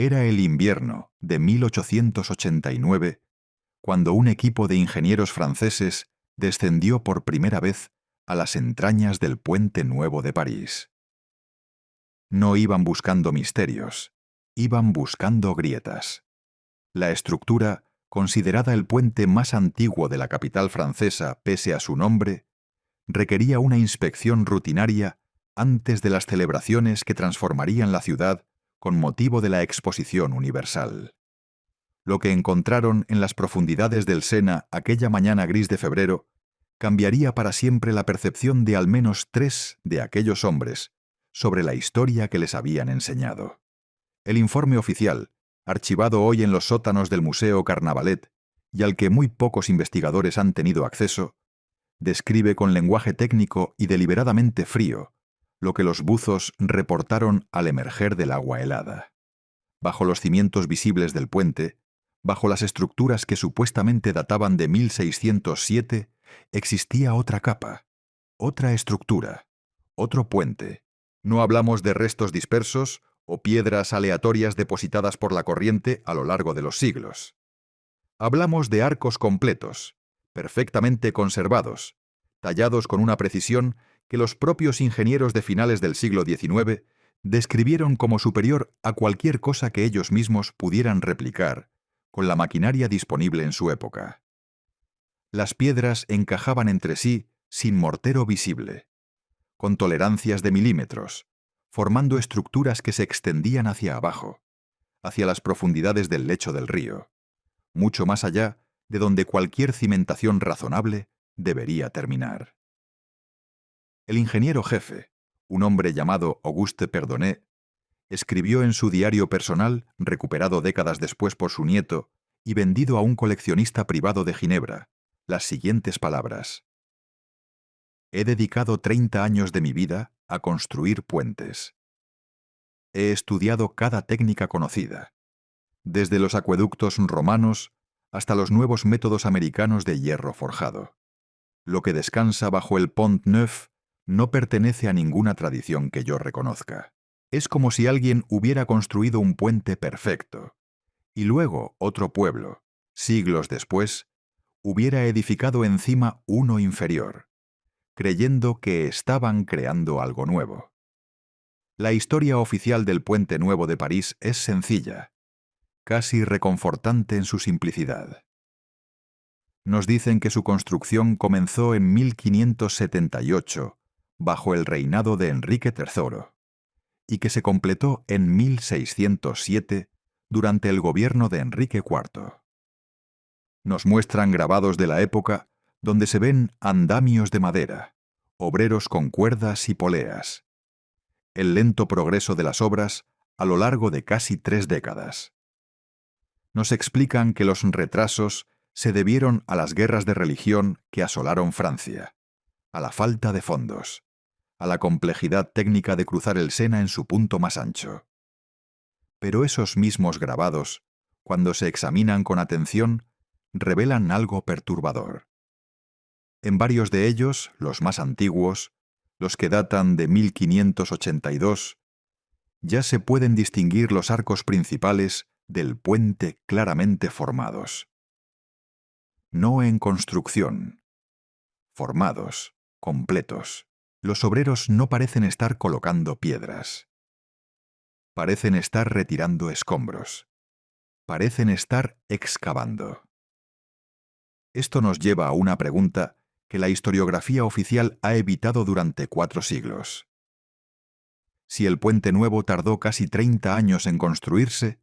Era el invierno de 1889 cuando un equipo de ingenieros franceses descendió por primera vez a las entrañas del Puente Nuevo de París. No iban buscando misterios, iban buscando grietas. La estructura, considerada el puente más antiguo de la capital francesa pese a su nombre, requería una inspección rutinaria antes de las celebraciones que transformarían la ciudad con motivo de la Exposición Universal. Lo que encontraron en las profundidades del Sena aquella mañana gris de febrero cambiaría para siempre la percepción de al menos 3 de aquellos hombres sobre la historia que les habían enseñado. El informe oficial, archivado hoy en los sótanos del Museo Carnavalet y al que muy pocos investigadores han tenido acceso, describe con lenguaje técnico y deliberadamente frío lo que los buzos reportaron al emerger del agua helada. Bajo los cimientos visibles del puente, bajo las estructuras que supuestamente databan de 1607, existía otra capa, otra estructura, otro puente. No hablamos de restos dispersos o piedras aleatorias depositadas por la corriente a lo largo de los siglos. Hablamos de arcos completos, perfectamente conservados, tallados con una precisión que los propios ingenieros de finales del siglo XIX describieron como superior a cualquier cosa que ellos mismos pudieran replicar con la maquinaria disponible en su época. Las piedras encajaban entre sí sin mortero visible, con tolerancias de milímetros, formando estructuras que se extendían hacia abajo, hacia las profundidades del lecho del río, mucho más allá de donde cualquier cimentación razonable debería terminar. El ingeniero jefe, un hombre llamado Auguste Perdonnet, escribió en su diario personal, recuperado décadas después por su nieto y vendido a un coleccionista privado de Ginebra, las siguientes palabras: «He dedicado 30 años de mi vida a construir puentes. He estudiado cada técnica conocida, desde los acueductos romanos hasta los nuevos métodos americanos de hierro forjado. Lo que descansa bajo el Pont Neuf no pertenece a ninguna tradición que yo reconozca. Es como si alguien hubiera construido un puente perfecto, y luego otro pueblo, siglos después, hubiera edificado encima uno inferior, creyendo que estaban creando algo nuevo. La historia oficial del Puente Nuevo de París es sencilla, casi reconfortante en su simplicidad. Nos dicen que su construcción comenzó en 1578, bajo el reinado de Enrique III, y que se completó en 1607 durante el gobierno de Enrique IV. Nos muestran grabados de la época donde se ven andamios de madera, obreros con cuerdas y poleas, el lento progreso de las obras a lo largo de casi 3 décadas. Nos explican que los retrasos se debieron a las guerras de religión que asolaron Francia, a la falta de fondos, a la complejidad técnica de cruzar el Sena en su punto más ancho. Pero esos mismos grabados, cuando se examinan con atención, revelan algo perturbador. En varios de ellos, los más antiguos, los que datan de 1582, ya se pueden distinguir los arcos principales del puente claramente formados. No en construcción, formados, completos. Los obreros no parecen estar colocando piedras. Parecen estar retirando escombros. Parecen estar excavando. Esto nos lleva a una pregunta que la historiografía oficial ha evitado durante 4 siglos. Si el Puente Nuevo tardó casi 30 años en construirse,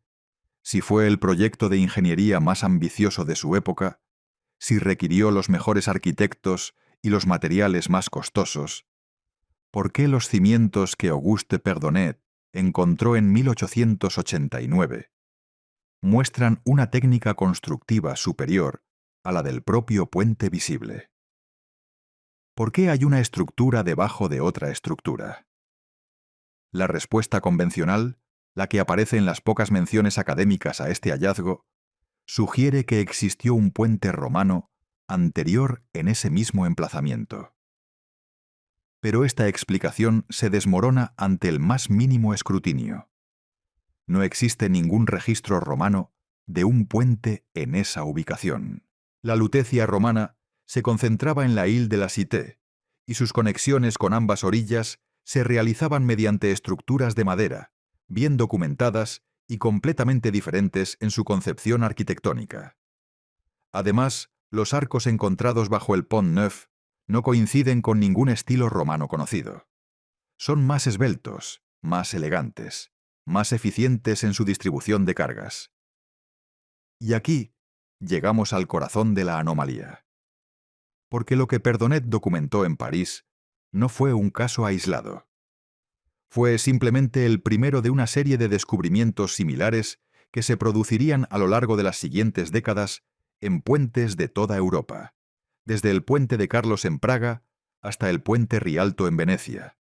si fue el proyecto de ingeniería más ambicioso de su época, si requirió los mejores arquitectos y los materiales más costosos, ¿por qué los cimientos que Auguste Perdonnet encontró en 1889 muestran una técnica constructiva superior a la del propio puente visible? ¿Por qué hay una estructura debajo de otra estructura? La respuesta convencional, la que aparece en las pocas menciones académicas a este hallazgo, sugiere que existió un puente romano anterior en ese mismo emplazamiento. Pero esta explicación se desmorona ante el más mínimo escrutinio. No existe ningún registro romano de un puente en esa ubicación. La Lutecia romana se concentraba en la Ile de la Cité, y sus conexiones con ambas orillas se realizaban mediante estructuras de madera, bien documentadas y completamente diferentes en su concepción arquitectónica. Además, los arcos encontrados bajo el Pont Neuf no coinciden con ningún estilo romano conocido. Son más esbeltos, más elegantes, más eficientes en su distribución de cargas. Y aquí llegamos al corazón de la anomalía. Porque lo que Perdonet documentó en París no fue un caso aislado. Fue simplemente el primero de una serie de descubrimientos similares que se producirían a lo largo de las siguientes décadas en puentes de toda Europa, desde el puente de Carlos en Praga hasta el puente Rialto en Venecia,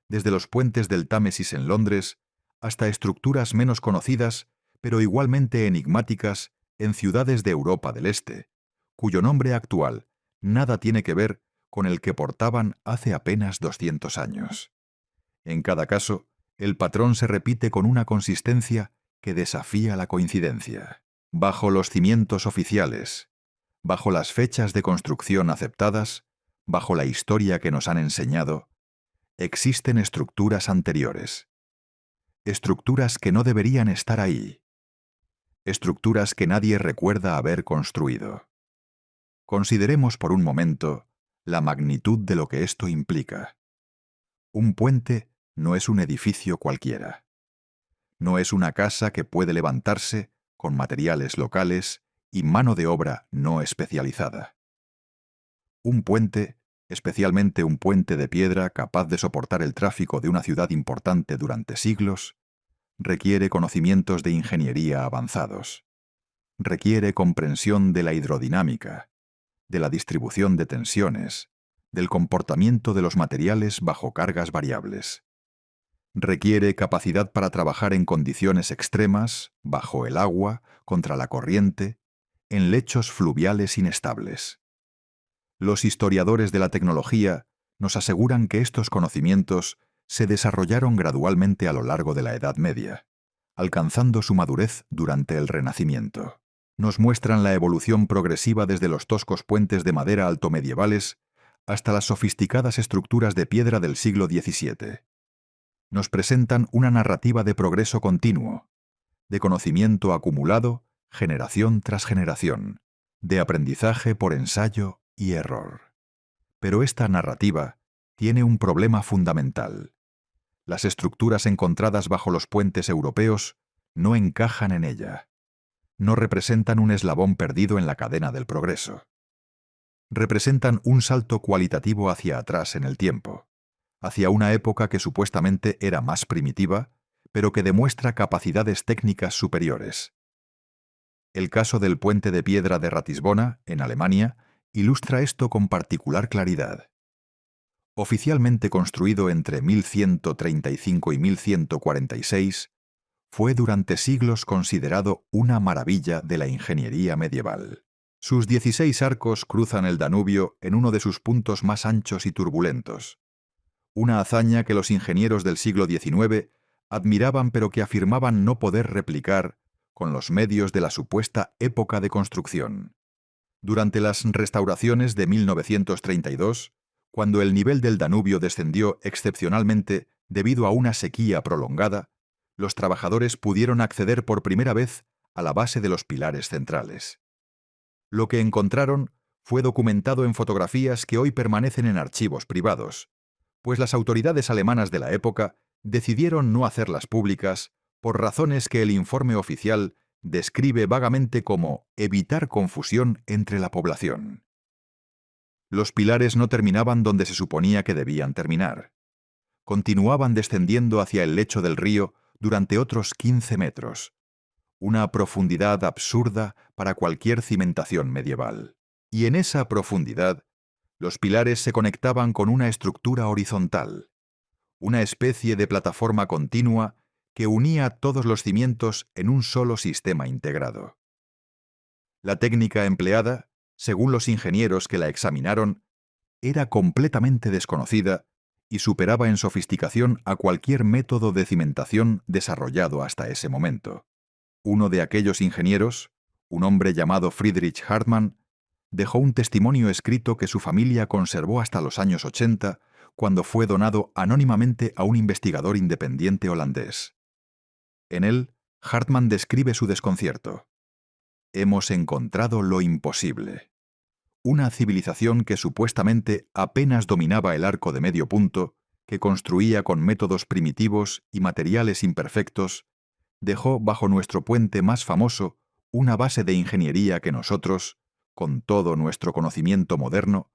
desde los puentes del Támesis en Londres hasta estructuras menos conocidas, pero igualmente enigmáticas, en ciudades de Europa del Este, cuyo nombre actual nada tiene que ver con el que portaban hace apenas 200 años. En cada caso, el patrón se repite con una consistencia que desafía la coincidencia. Bajo los cimientos oficiales, bajo las fechas de construcción aceptadas, bajo la historia que nos han enseñado, existen estructuras anteriores. Estructuras que no deberían estar ahí. Estructuras que nadie recuerda haber construido. Consideremos por un momento la magnitud de lo que esto implica. Un puente no es un edificio cualquiera. No es una casa que puede levantarse con materiales locales y mano de obra no especializada. Un puente, especialmente un puente de piedra capaz de soportar el tráfico de una ciudad importante durante siglos, requiere conocimientos de ingeniería avanzados. Requiere comprensión de la hidrodinámica, de la distribución de tensiones, del comportamiento de los materiales bajo cargas variables. Requiere capacidad para trabajar en condiciones extremas, bajo el agua, contra la corriente, en lechos fluviales inestables. Los historiadores de la tecnología nos aseguran que estos conocimientos se desarrollaron gradualmente a lo largo de la Edad Media, alcanzando su madurez durante el Renacimiento. Nos muestran la evolución progresiva desde los toscos puentes de madera altomedievales hasta las sofisticadas estructuras de piedra del siglo XVII. Nos presentan una narrativa de progreso continuo, de conocimiento acumulado generación tras generación, de aprendizaje por ensayo y error. Pero esta narrativa tiene un problema fundamental. Las estructuras encontradas bajo los puentes europeos no encajan en ella. No representan un eslabón perdido en la cadena del progreso. Representan un salto cualitativo hacia atrás en el tiempo, hacia una época que supuestamente era más primitiva, pero que demuestra capacidades técnicas superiores. El caso del puente de piedra de Ratisbona, en Alemania, ilustra esto con particular claridad. Oficialmente construido entre 1135 y 1146, fue durante siglos considerado una maravilla de la ingeniería medieval. Sus 16 arcos cruzan el Danubio en uno de sus puntos más anchos y turbulentos. Una hazaña que los ingenieros del siglo XIX admiraban pero que afirmaban no poder replicar con los medios de la supuesta época de construcción. Durante las restauraciones de 1932, cuando el nivel del Danubio descendió excepcionalmente debido a una sequía prolongada, los trabajadores pudieron acceder por primera vez a la base de los pilares centrales. Lo que encontraron fue documentado en fotografías que hoy permanecen en archivos privados, pues las autoridades alemanas de la época decidieron no hacerlas públicas por razones que el informe oficial describe vagamente como evitar confusión entre la población. Los pilares no terminaban donde se suponía que debían terminar. Continuaban descendiendo hacia el lecho del río durante otros 15 metros, una profundidad absurda para cualquier cimentación medieval. Y en esa profundidad, los pilares se conectaban con una estructura horizontal, una especie de plataforma continua que unía todos los cimientos en un solo sistema integrado. La técnica empleada, según los ingenieros que la examinaron, era completamente desconocida y superaba en sofisticación a cualquier método de cimentación desarrollado hasta ese momento. Uno de aquellos ingenieros, un hombre llamado Friedrich Hartmann, dejó un testimonio escrito que su familia conservó hasta los años 80, cuando fue donado anónimamente a un investigador independiente holandés. En él, Hartmann describe su desconcierto. Hemos encontrado lo imposible. Una civilización que supuestamente apenas dominaba el arco de medio punto, que construía con métodos primitivos y materiales imperfectos, dejó bajo nuestro puente más famoso una base de ingeniería que nosotros, con todo nuestro conocimiento moderno,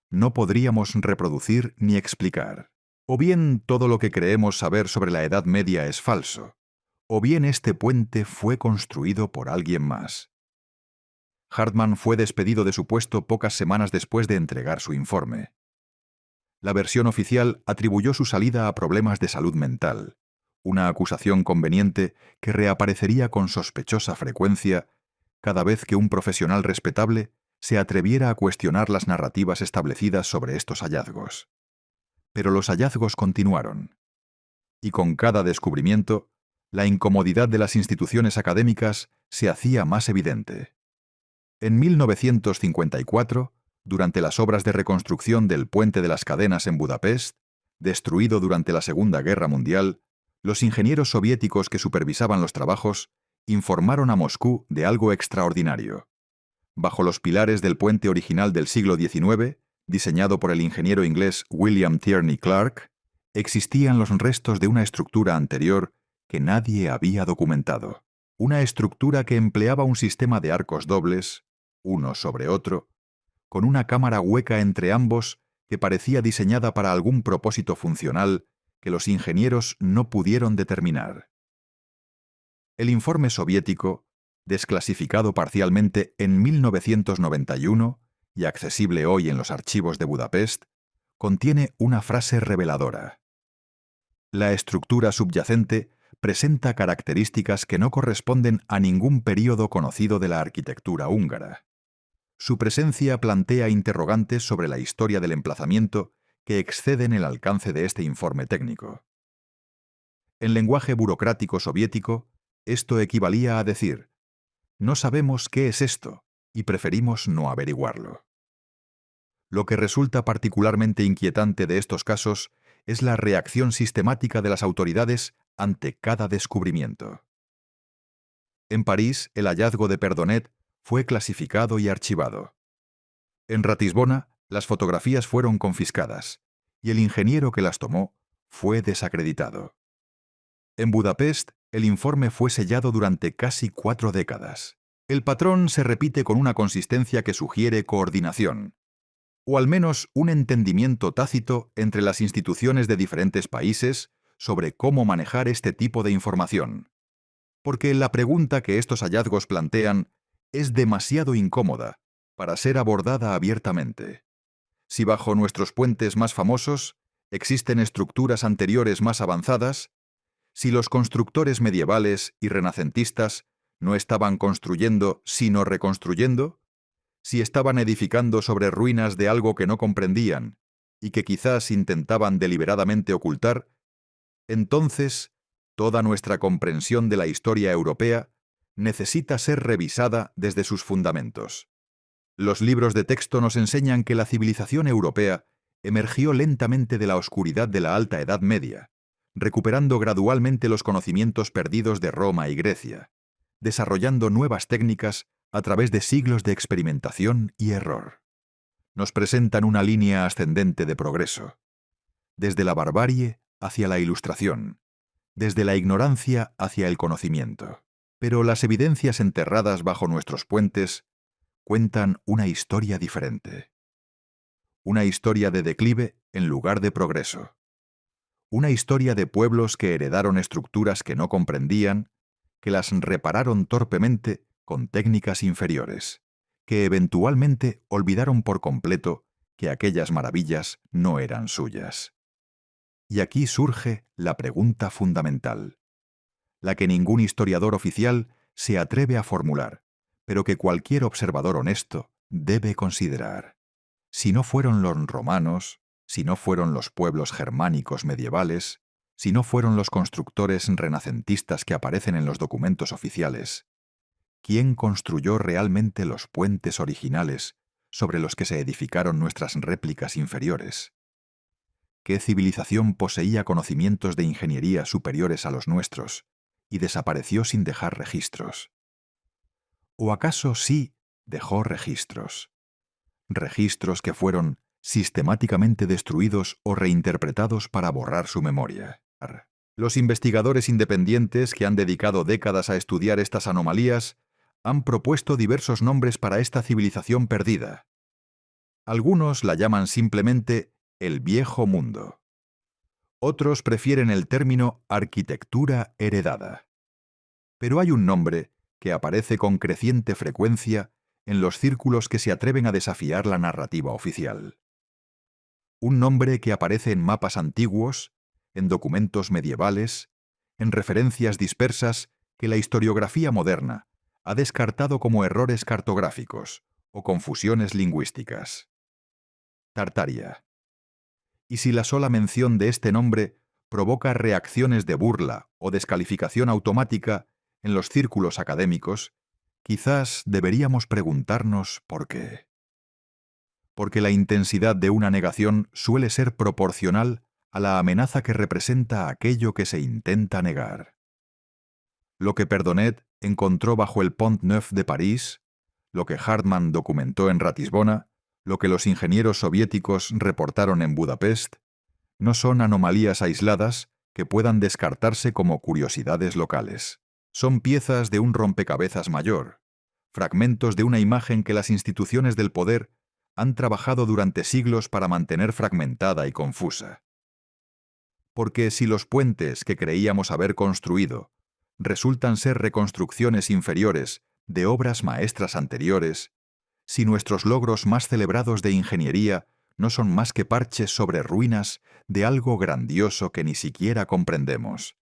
no podríamos reproducir ni explicar. O bien todo lo que creemos saber sobre la Edad Media es falso, o bien este puente fue construido por alguien más. Hartmann fue despedido de su puesto pocas semanas después de entregar su informe. La versión oficial atribuyó su salida a problemas de salud mental, una acusación conveniente que reaparecería con sospechosa frecuencia cada vez que un profesional respetable se atreviera a cuestionar las narrativas establecidas sobre estos hallazgos. Pero los hallazgos continuaron. Y con cada descubrimiento, la incomodidad de las instituciones académicas se hacía más evidente. En 1954, durante las obras de reconstrucción del Puente de las Cadenas en Budapest, destruido durante la Segunda Guerra Mundial, los ingenieros soviéticos que supervisaban los trabajos informaron a Moscú de algo extraordinario. Bajo los pilares del puente original del siglo XIX, diseñado por el ingeniero inglés William Tierney Clark, existían los restos de una estructura anterior que nadie había documentado. Una estructura que empleaba un sistema de arcos dobles, uno sobre otro, con una cámara hueca entre ambos que parecía diseñada para algún propósito funcional que los ingenieros no pudieron determinar. El informe soviético, desclasificado parcialmente en 1991 y accesible hoy en los archivos de Budapest, contiene una frase reveladora. La estructura subyacente presenta características que no corresponden a ningún período conocido de la arquitectura húngara. Su presencia plantea interrogantes sobre la historia del emplazamiento que exceden el alcance de este informe técnico. En lenguaje burocrático soviético, esto equivalía a decir: no sabemos qué es esto y preferimos no averiguarlo. Lo que resulta particularmente inquietante de estos casos es la reacción sistemática de las autoridades ante cada descubrimiento. En París, el hallazgo de Perdonet fue clasificado y archivado. En Ratisbona, las fotografías fueron confiscadas y el ingeniero que las tomó fue desacreditado. En Budapest, el informe fue sellado durante casi 4 décadas. El patrón se repite con una consistencia que sugiere coordinación, o al menos un entendimiento tácito entre las instituciones de diferentes países sobre cómo manejar este tipo de información. Porque la pregunta que estos hallazgos plantean es demasiado incómoda para ser abordada abiertamente. Si bajo nuestros puentes más famosos existen estructuras anteriores más avanzadas, si los constructores medievales y renacentistas no estaban construyendo sino reconstruyendo, si estaban edificando sobre ruinas de algo que no comprendían y que quizás intentaban deliberadamente ocultar, entonces toda nuestra comprensión de la historia europea necesita ser revisada desde sus fundamentos. Los libros de texto nos enseñan que la civilización europea emergió lentamente de la oscuridad de la Alta Edad Media, recuperando gradualmente los conocimientos perdidos de Roma y Grecia, desarrollando nuevas técnicas a través de siglos de experimentación y error. Nos presentan una línea ascendente de progreso, desde la barbarie hacia la ilustración, desde la ignorancia hacia el conocimiento. Pero las evidencias enterradas bajo nuestros puentes cuentan una historia diferente. Una historia de declive en lugar de progreso. Una historia de pueblos que heredaron estructuras que no comprendían, que las repararon torpemente con técnicas inferiores, que eventualmente olvidaron por completo que aquellas maravillas no eran suyas. Y aquí surge la pregunta fundamental, la que ningún historiador oficial se atreve a formular, pero que cualquier observador honesto debe considerar. Si no fueron los romanos, si no fueron los pueblos germánicos medievales, si no fueron los constructores renacentistas que aparecen en los documentos oficiales, ¿quién construyó realmente los puentes originales sobre los que se edificaron nuestras réplicas inferiores? ¿Qué civilización poseía conocimientos de ingeniería superiores a los nuestros y desapareció sin dejar registros? ¿O acaso sí dejó registros? Registros que fueron sistemáticamente destruidos o reinterpretados para borrar su memoria. Los investigadores independientes que han dedicado décadas a estudiar estas anomalías han propuesto diversos nombres para esta civilización perdida. Algunos la llaman simplemente el Viejo Mundo. Otros prefieren el término arquitectura heredada. Pero hay un nombre que aparece con creciente frecuencia en los círculos que se atreven a desafiar la narrativa oficial. Un nombre que aparece en mapas antiguos, en documentos medievales, en referencias dispersas que la historiografía moderna ha descartado como errores cartográficos o confusiones lingüísticas. Tartaria. Y si la sola mención de este nombre provoca reacciones de burla o descalificación automática en los círculos académicos, quizás deberíamos preguntarnos por qué. Porque la intensidad de una negación suele ser proporcional a la amenaza que representa aquello que se intenta negar. Lo que Perdonet encontró bajo el Pont Neuf de París, lo que Hartmann documentó en Ratisbona, lo que los ingenieros soviéticos reportaron en Budapest, no son anomalías aisladas que puedan descartarse como curiosidades locales. Son piezas de un rompecabezas mayor, fragmentos de una imagen que las instituciones del poder han trabajado durante siglos para mantener fragmentada y confusa. Porque si los puentes que creíamos haber construido resultan ser reconstrucciones inferiores de obras maestras anteriores, si nuestros logros más celebrados de ingeniería no son más que parches sobre ruinas de algo grandioso que ni siquiera comprendemos,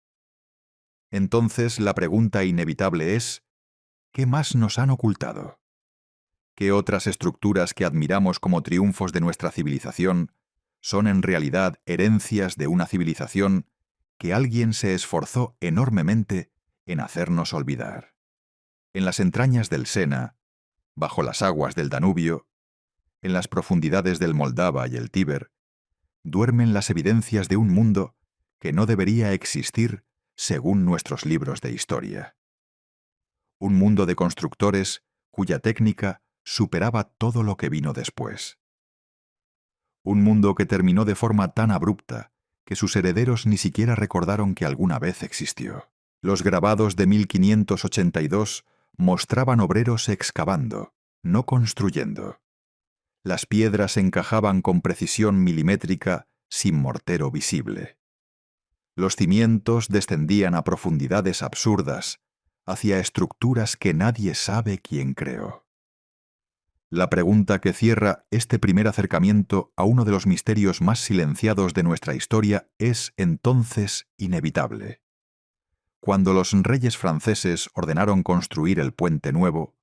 entonces la pregunta inevitable es, ¿qué más nos han ocultado? ¿Qué otras estructuras que admiramos como triunfos de nuestra civilización son en realidad herencias de una civilización que alguien se esforzó enormemente en hacernos olvidar? En las entrañas del Sena, bajo las aguas del Danubio, en las profundidades del Moldava y el Tíber, duermen las evidencias de un mundo que no debería existir según nuestros libros de historia. Un mundo de constructores cuya técnica superaba todo lo que vino después. Un mundo que terminó de forma tan abrupta que sus herederos ni siquiera recordaron que alguna vez existió. Los grabados de 1582 mostraban obreros excavando, no construyendo. Las piedras encajaban con precisión milimétrica sin mortero visible. Los cimientos descendían a profundidades absurdas, hacia estructuras que nadie sabe quién creó. La pregunta que cierra este primer acercamiento a uno de los misterios más silenciados de nuestra historia es entonces inevitable. Cuando los reyes franceses ordenaron construir el Puente Nuevo,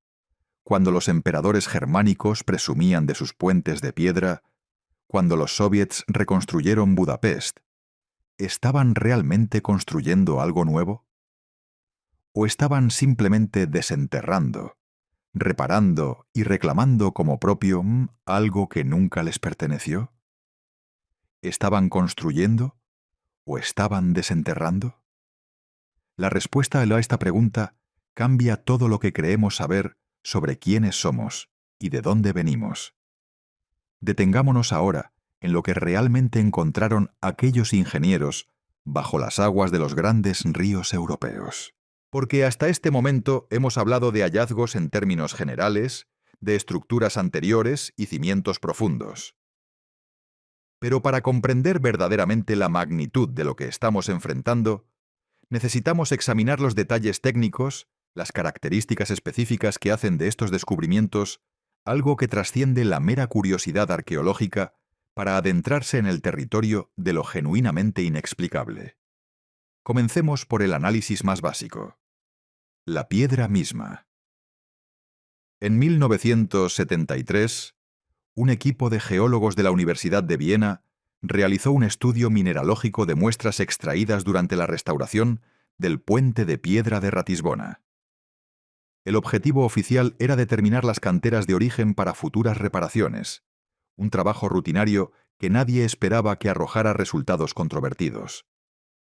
cuando los emperadores germánicos presumían de sus puentes de piedra, cuando los soviets reconstruyeron Budapest, ¿estaban realmente construyendo algo nuevo? ¿O estaban simplemente desenterrando, reparando y reclamando como propio algo que nunca les perteneció? ¿Estaban construyendo o estaban desenterrando? La respuesta a esta pregunta cambia todo lo que creemos saber sobre quiénes somos y de dónde venimos. Detengámonos ahora en lo que realmente encontraron aquellos ingenieros bajo las aguas de los grandes ríos europeos. Porque hasta este momento hemos hablado de hallazgos en términos generales, de estructuras anteriores y cimientos profundos. Pero para comprender verdaderamente la magnitud de lo que estamos enfrentando, necesitamos examinar los detalles técnicos, las características específicas que hacen de estos descubrimientos algo que trasciende la mera curiosidad arqueológica para adentrarse en el territorio de lo genuinamente inexplicable. Comencemos por el análisis más básico. La piedra misma. En 1973, un equipo de geólogos de la Universidad de Viena realizó un estudio mineralógico de muestras extraídas durante la restauración del puente de piedra de Ratisbona. El objetivo oficial era determinar las canteras de origen para futuras reparaciones, un trabajo rutinario que nadie esperaba que arrojara resultados controvertidos.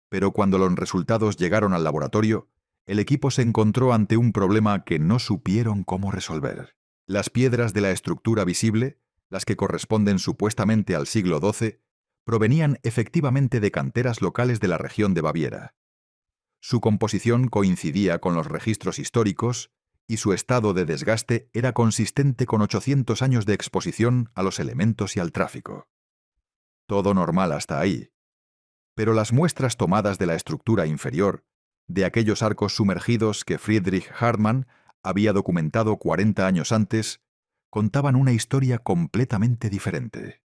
Pero cuando los resultados llegaron al laboratorio, el equipo se encontró ante un problema que no supieron cómo resolver. Las piedras de la estructura visible, las que corresponden supuestamente al siglo XII, provenían efectivamente de canteras locales de la región de Baviera. Su composición coincidía con los registros históricos y su estado de desgaste era consistente con 800 años de exposición a los elementos y al tráfico. Todo normal hasta ahí. Pero las muestras tomadas de la estructura inferior, de aquellos arcos sumergidos que Friedrich Hartmann había documentado 40 años antes, contaban una historia completamente diferente.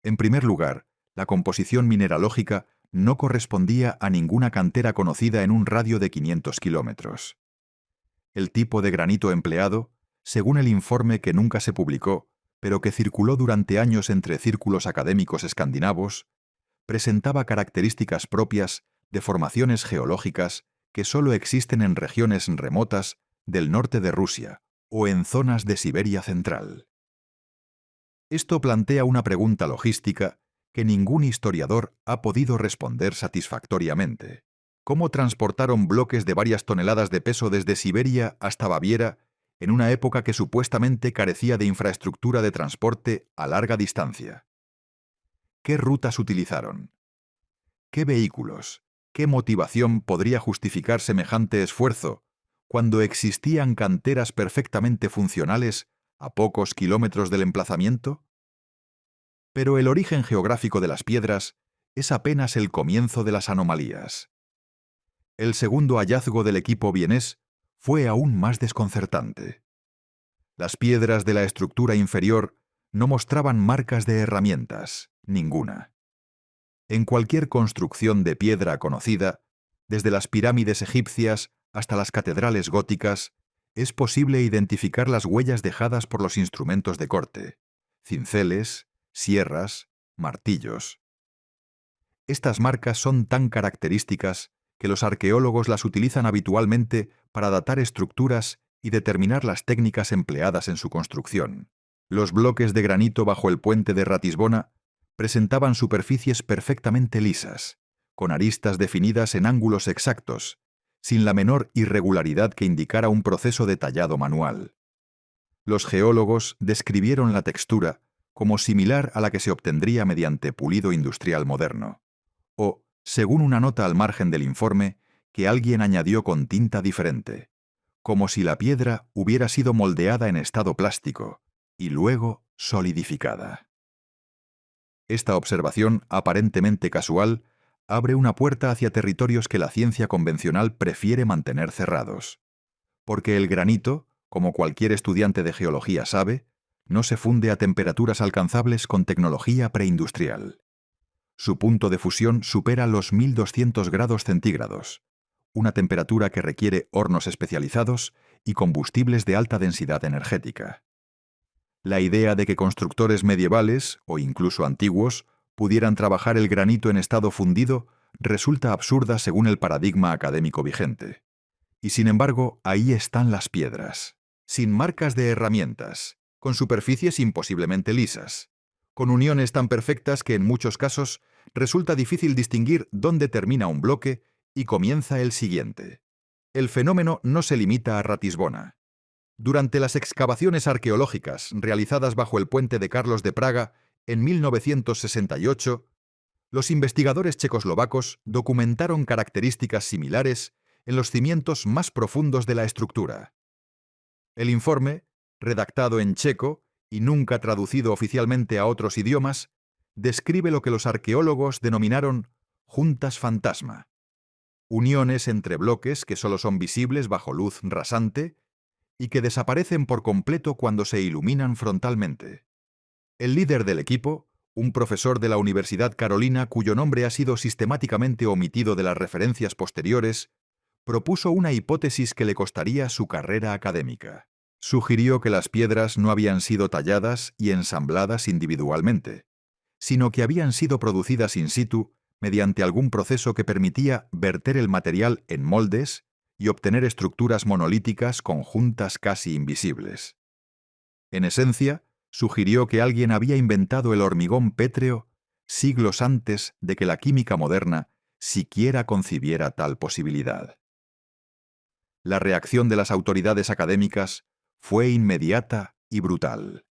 En primer lugar, la composición mineralógica no correspondía a ninguna cantera conocida en un radio de 500 kilómetros. El tipo de granito empleado, según el informe que nunca se publicó, pero que circuló durante años entre círculos académicos escandinavos, presentaba características propias de formaciones geológicas que solo existen en regiones remotas del norte de Rusia o en zonas de Siberia central. Esto plantea una pregunta logística que ningún historiador ha podido responder satisfactoriamente. ¿Cómo transportaron bloques de varias toneladas de peso desde Siberia hasta Baviera en una época que supuestamente carecía de infraestructura de transporte a larga distancia? ¿Qué rutas utilizaron? ¿Qué vehículos? ¿Qué motivación podría justificar semejante esfuerzo cuando existían canteras perfectamente funcionales a pocos kilómetros del emplazamiento? Pero el origen geográfico de las piedras es apenas el comienzo de las anomalías. El segundo hallazgo del equipo vienés fue aún más desconcertante. Las piedras de la estructura inferior no mostraban marcas de herramientas, ninguna. En cualquier construcción de piedra conocida, desde las pirámides egipcias hasta las catedrales góticas, es posible identificar las huellas dejadas por los instrumentos de corte, cinceles, sierras, martillos. Estas marcas son tan características que los arqueólogos las utilizan habitualmente para datar estructuras y determinar las técnicas empleadas en su construcción. Los bloques de granito bajo el puente de Ratisbona presentaban superficies perfectamente lisas, con aristas definidas en ángulos exactos, sin la menor irregularidad que indicara un proceso de tallado manual. Los geólogos describieron la textura como similar a la que se obtendría mediante pulido industrial moderno, o, según una nota al margen del informe, que alguien añadió con tinta diferente, como si la piedra hubiera sido moldeada en estado plástico y luego solidificada. Esta observación, aparentemente casual, abre una puerta hacia territorios que la ciencia convencional prefiere mantener cerrados. Porque el granito, como cualquier estudiante de geología sabe, no se funde a temperaturas alcanzables con tecnología preindustrial. Su punto de fusión supera los 1200 grados centígrados, una temperatura que requiere hornos especializados y combustibles de alta densidad energética. La idea de que constructores medievales, o incluso antiguos, pudieran trabajar el granito en estado fundido resulta absurda según el paradigma académico vigente. Y sin embargo, ahí están las piedras, sin marcas de herramientas, con superficies imposiblemente lisas, con uniones tan perfectas que en muchos casos resulta difícil distinguir dónde termina un bloque y comienza el siguiente. El fenómeno no se limita a Ratisbona. Durante las excavaciones arqueológicas realizadas bajo el puente de Carlos de Praga en 1968, los investigadores checoslovacos documentaron características similares en los cimientos más profundos de la estructura. El informe, redactado en checo y nunca traducido oficialmente a otros idiomas, describe lo que los arqueólogos denominaron juntas fantasma, uniones entre bloques que solo son visibles bajo luz rasante y que desaparecen por completo cuando se iluminan frontalmente. El líder del equipo, un profesor de la Universidad Carolina cuyo nombre ha sido sistemáticamente omitido de las referencias posteriores, propuso una hipótesis que le costaría su carrera académica. Sugirió que las piedras no habían sido talladas y ensambladas individualmente, sino que habían sido producidas in situ mediante algún proceso que permitía verter el material en moldes y obtener estructuras monolíticas conjuntas casi invisibles. En esencia, sugirió que alguien había inventado el hormigón pétreo siglos antes de que la química moderna siquiera concibiera tal posibilidad. La reacción de las autoridades académicas fue inmediata y brutal.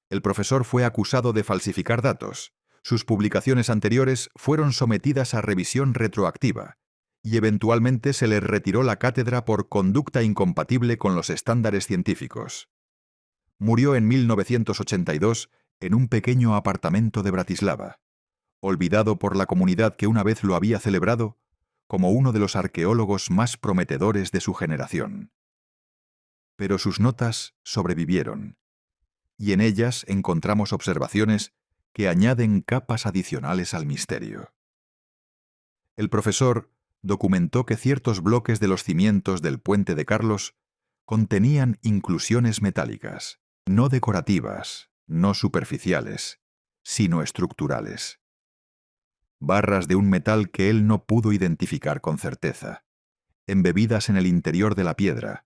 El profesor fue acusado de falsificar datos, sus publicaciones anteriores fueron sometidas a revisión retroactiva, y eventualmente se le retiró la cátedra por conducta incompatible con los estándares científicos. Murió en 1982 en un pequeño apartamento de Bratislava, olvidado por la comunidad que una vez lo había celebrado como uno de los arqueólogos más prometedores de su generación. Pero sus notas sobrevivieron, y en ellas encontramos observaciones que añaden capas adicionales al misterio. El profesor documentó que ciertos bloques de los cimientos del puente de Carlos contenían inclusiones metálicas, no decorativas, no superficiales, sino estructurales. Barras de un metal que él no pudo identificar con certeza, embebidas en el interior de la piedra,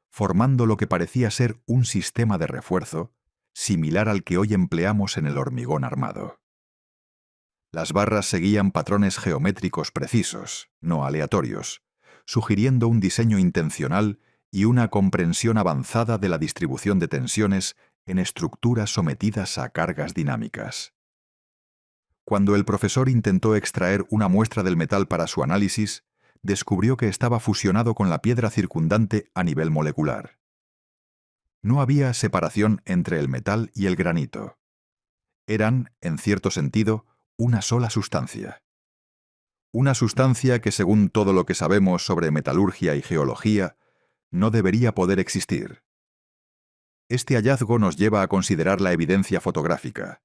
formando lo que parecía ser un sistema de refuerzo similar al que hoy empleamos en el hormigón armado. Las barras seguían patrones geométricos precisos, no aleatorios, sugiriendo un diseño intencional y una comprensión avanzada de la distribución de tensiones en estructuras sometidas a cargas dinámicas. Cuando el profesor intentó extraer una muestra del metal para su análisis, descubrió que estaba fusionado con la piedra circundante a nivel molecular. No había separación entre el metal y el granito. Eran, en cierto sentido, una sola sustancia. Una sustancia que, según todo lo que sabemos sobre metalurgia y geología, no debería poder existir. Este hallazgo nos lleva a considerar la evidencia fotográfica,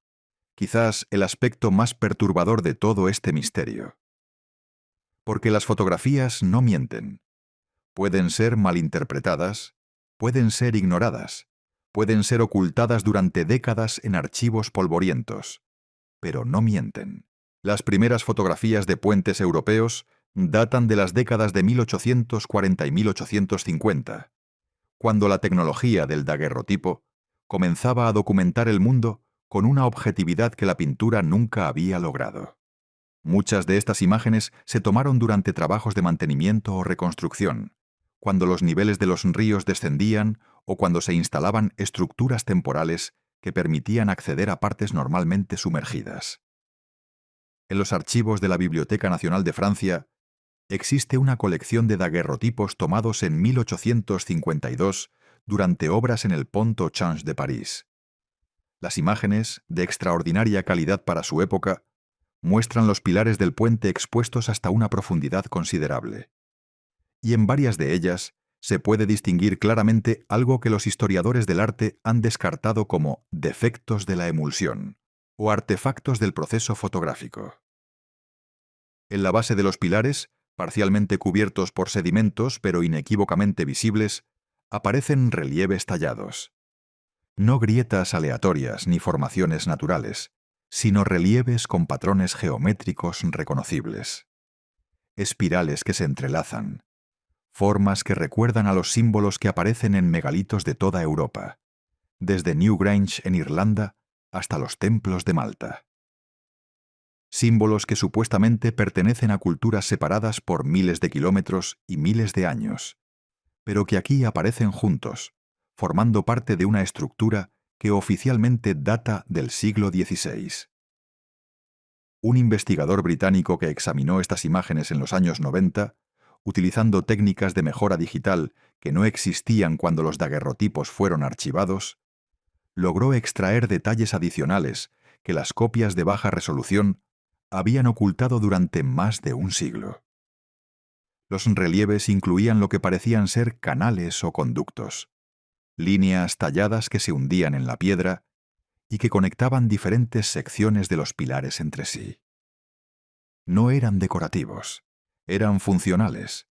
quizás el aspecto más perturbador de todo este misterio. Porque las fotografías no mienten. Pueden ser malinterpretadas, pueden ser ignoradas, pueden ser ocultadas durante décadas en archivos polvorientos, pero no mienten. Las primeras fotografías de puentes europeos datan de las décadas de 1840 y 1850, cuando la tecnología del daguerrotipo comenzaba a documentar el mundo con una objetividad que la pintura nunca había logrado. Muchas de estas imágenes se tomaron durante trabajos de mantenimiento o reconstrucción, cuando los niveles de los ríos descendían o cuando se instalaban estructuras temporales que permitían acceder a partes normalmente sumergidas. En los archivos de la Biblioteca Nacional de Francia existe una colección de daguerrotipos tomados en 1852 durante obras en el Pont au Change de París. Las imágenes, de extraordinaria calidad para su época, muestran los pilares del puente expuestos hasta una profundidad considerable. Y en varias de ellas se puede distinguir claramente algo que los historiadores del arte han descartado como defectos de la emulsión o artefactos del proceso fotográfico. En la base de los pilares, parcialmente cubiertos por sedimentos pero inequívocamente visibles, aparecen relieves tallados. No grietas aleatorias ni formaciones naturales, sino relieves con patrones geométricos reconocibles. Espirales que se entrelazan, formas que recuerdan a los símbolos que aparecen en megalitos de toda Europa, desde Newgrange en Irlanda hasta los templos de Malta. Símbolos que supuestamente pertenecen a culturas separadas por miles de kilómetros y miles de años, pero que aquí aparecen juntos, formando parte de una estructura que oficialmente data del siglo XVI. Un investigador británico que examinó estas imágenes en los años 90, utilizando técnicas de mejora digital que no existían cuando los daguerrotipos fueron archivados, logró extraer detalles adicionales que las copias de baja resolución habían ocultado durante más de un siglo. Los relieves incluían lo que parecían ser canales o conductos, líneas talladas que se hundían en la piedra y que conectaban diferentes secciones de los pilares entre sí. No eran decorativos, eran funcionales,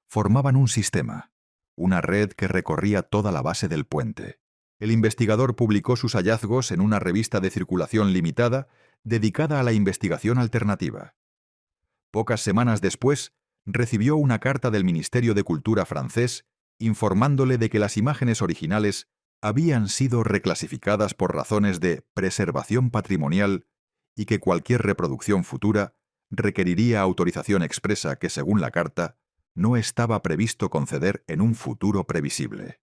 formaban un sistema, una red que recorría toda la base del puente. El investigador publicó sus hallazgos en una revista de circulación limitada dedicada a la investigación alternativa. Pocas semanas después, recibió una carta del Ministerio de Cultura francés informándole de que las imágenes originales habían sido reclasificadas por razones de preservación patrimonial y que cualquier reproducción futura requeriría autorización expresa que, según la carta, no estaba previsto conceder en un futuro previsible.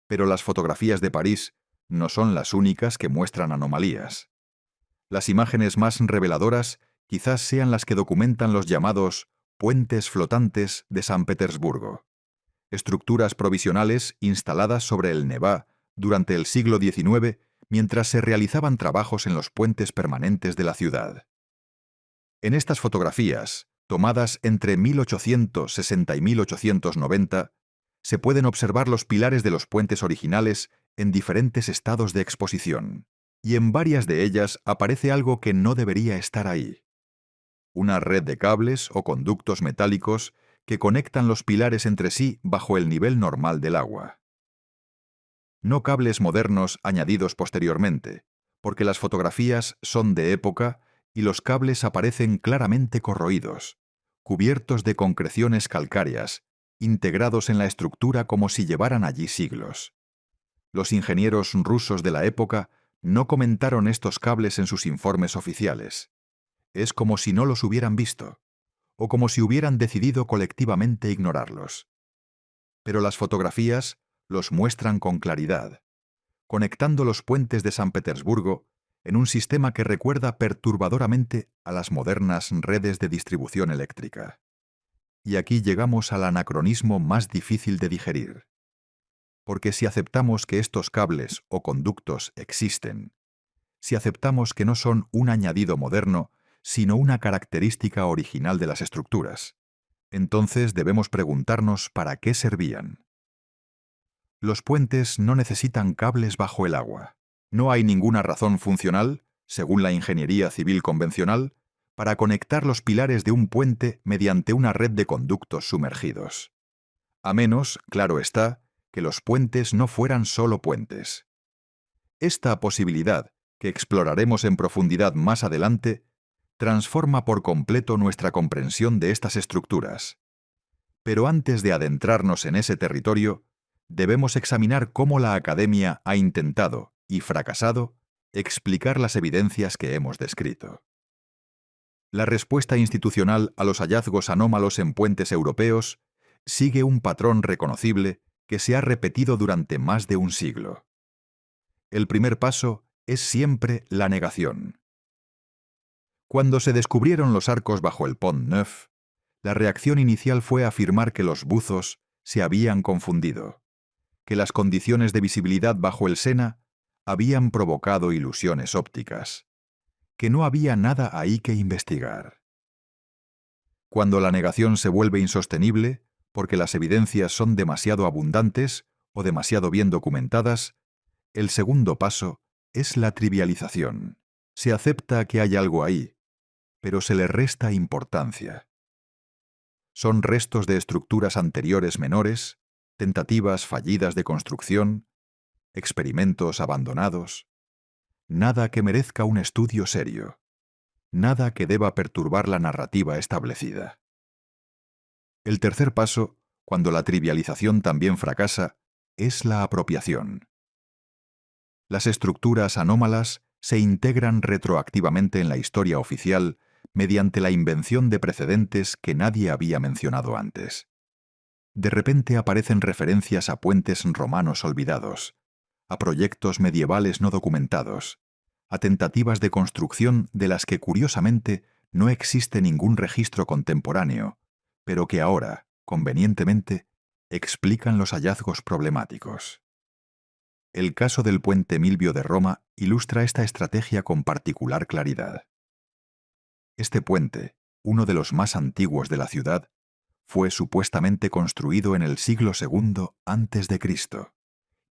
Pero las fotografías de París no son las únicas que muestran anomalías. Las imágenes más reveladoras quizás sean las que documentan los llamados puentes flotantes de San Petersburgo, estructuras provisionales instaladas sobre el Nevá durante el siglo XIX mientras se realizaban trabajos en los puentes permanentes de la ciudad. En estas fotografías, tomadas entre 1860 y 1890, se pueden observar los pilares de los puentes originales en diferentes estados de exposición, y en varias de ellas aparece algo que no debería estar ahí: una red de cables o conductos metálicos que conectan los pilares entre sí bajo el nivel normal del agua. No cables modernos añadidos posteriormente, porque las fotografías son de época y los cables aparecen claramente corroídos, cubiertos de concreciones calcáreas, integrados en la estructura como si llevaran allí siglos. Los ingenieros rusos de la época no comentaron estos cables en sus informes oficiales. Es como si no los hubieran visto, o como si hubieran decidido colectivamente ignorarlos. Pero las fotografías los muestran con claridad, conectando los puentes de San Petersburgo en un sistema que recuerda perturbadoramente a las modernas redes de distribución eléctrica. Y aquí llegamos al anacronismo más difícil de digerir. Porque si aceptamos que estos cables o conductos existen, si aceptamos que no son un añadido moderno, sino una característica original de las estructuras, entonces debemos preguntarnos para qué servían. Los puentes no necesitan cables bajo el agua. No hay ninguna razón funcional, según la ingeniería civil convencional, para conectar los pilares de un puente mediante una red de conductos sumergidos. A menos, claro está, que los puentes no fueran solo puentes. Esta posibilidad, que exploraremos en profundidad más adelante, transforma por completo nuestra comprensión de estas estructuras. Pero antes de adentrarnos en ese territorio, debemos examinar cómo la Academia ha intentado, y fracasado, explicar las evidencias que hemos descrito. La respuesta institucional a los hallazgos anómalos en puentes europeos sigue un patrón reconocible que se ha repetido durante más de un siglo. El primer paso es siempre la negación. Cuando se descubrieron los arcos bajo el Pont Neuf, la reacción inicial fue afirmar que los buzos se habían confundido, que las condiciones de visibilidad bajo el Sena habían provocado ilusiones ópticas, que no había nada ahí que investigar. Cuando la negación se vuelve insostenible, porque las evidencias son demasiado abundantes o demasiado bien documentadas, el segundo paso es la trivialización. Se acepta que hay algo ahí, pero se le resta importancia. Son restos de estructuras anteriores menores, tentativas fallidas de construcción, experimentos abandonados. Nada que merezca un estudio serio. Nada que deba perturbar la narrativa establecida. El tercer paso, cuando la trivialización también fracasa, es la apropiación. Las estructuras anómalas se integran retroactivamente en la historia oficial mediante la invención de precedentes que nadie había mencionado antes. De repente aparecen referencias a puentes romanos olvidados, a proyectos medievales no documentados, a tentativas de construcción de las que curiosamente no existe ningún registro contemporáneo, pero que ahora, convenientemente, explican los hallazgos problemáticos. El caso del puente Milvio de Roma ilustra esta estrategia con particular claridad. Este puente, uno de los más antiguos de la ciudad, fue supuestamente construido en el siglo II a.C.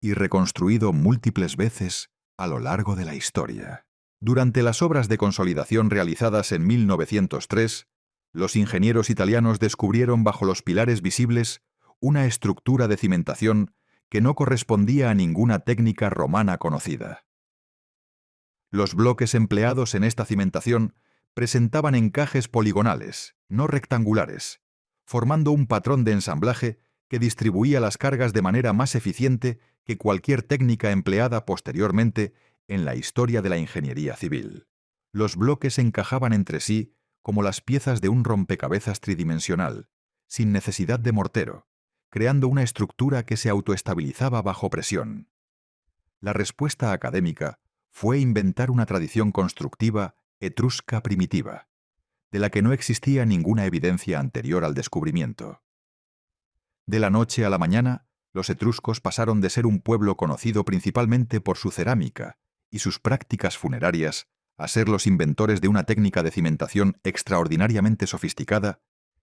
y reconstruido múltiples veces a lo largo de la historia. Durante las obras de consolidación realizadas en 1903, los ingenieros italianos descubrieron bajo los pilares visibles una estructura de cimentación que no correspondía a ninguna técnica romana conocida. Los bloques empleados en esta cimentación presentaban encajes poligonales, no rectangulares, formando un patrón de ensamblaje que distribuía las cargas de manera más eficiente que cualquier técnica empleada posteriormente en la historia de la ingeniería civil. Los bloques encajaban entre sí como las piezas de un rompecabezas tridimensional, sin necesidad de mortero, creando una estructura que se autoestabilizaba bajo presión. La respuesta académica fue inventar una tradición constructiva etrusca primitiva, de la que no existía ninguna evidencia anterior al descubrimiento. De la noche a la mañana, los etruscos pasaron de ser un pueblo conocido principalmente por su cerámica y sus prácticas funerarias a ser los inventores de una técnica de cimentación extraordinariamente sofisticada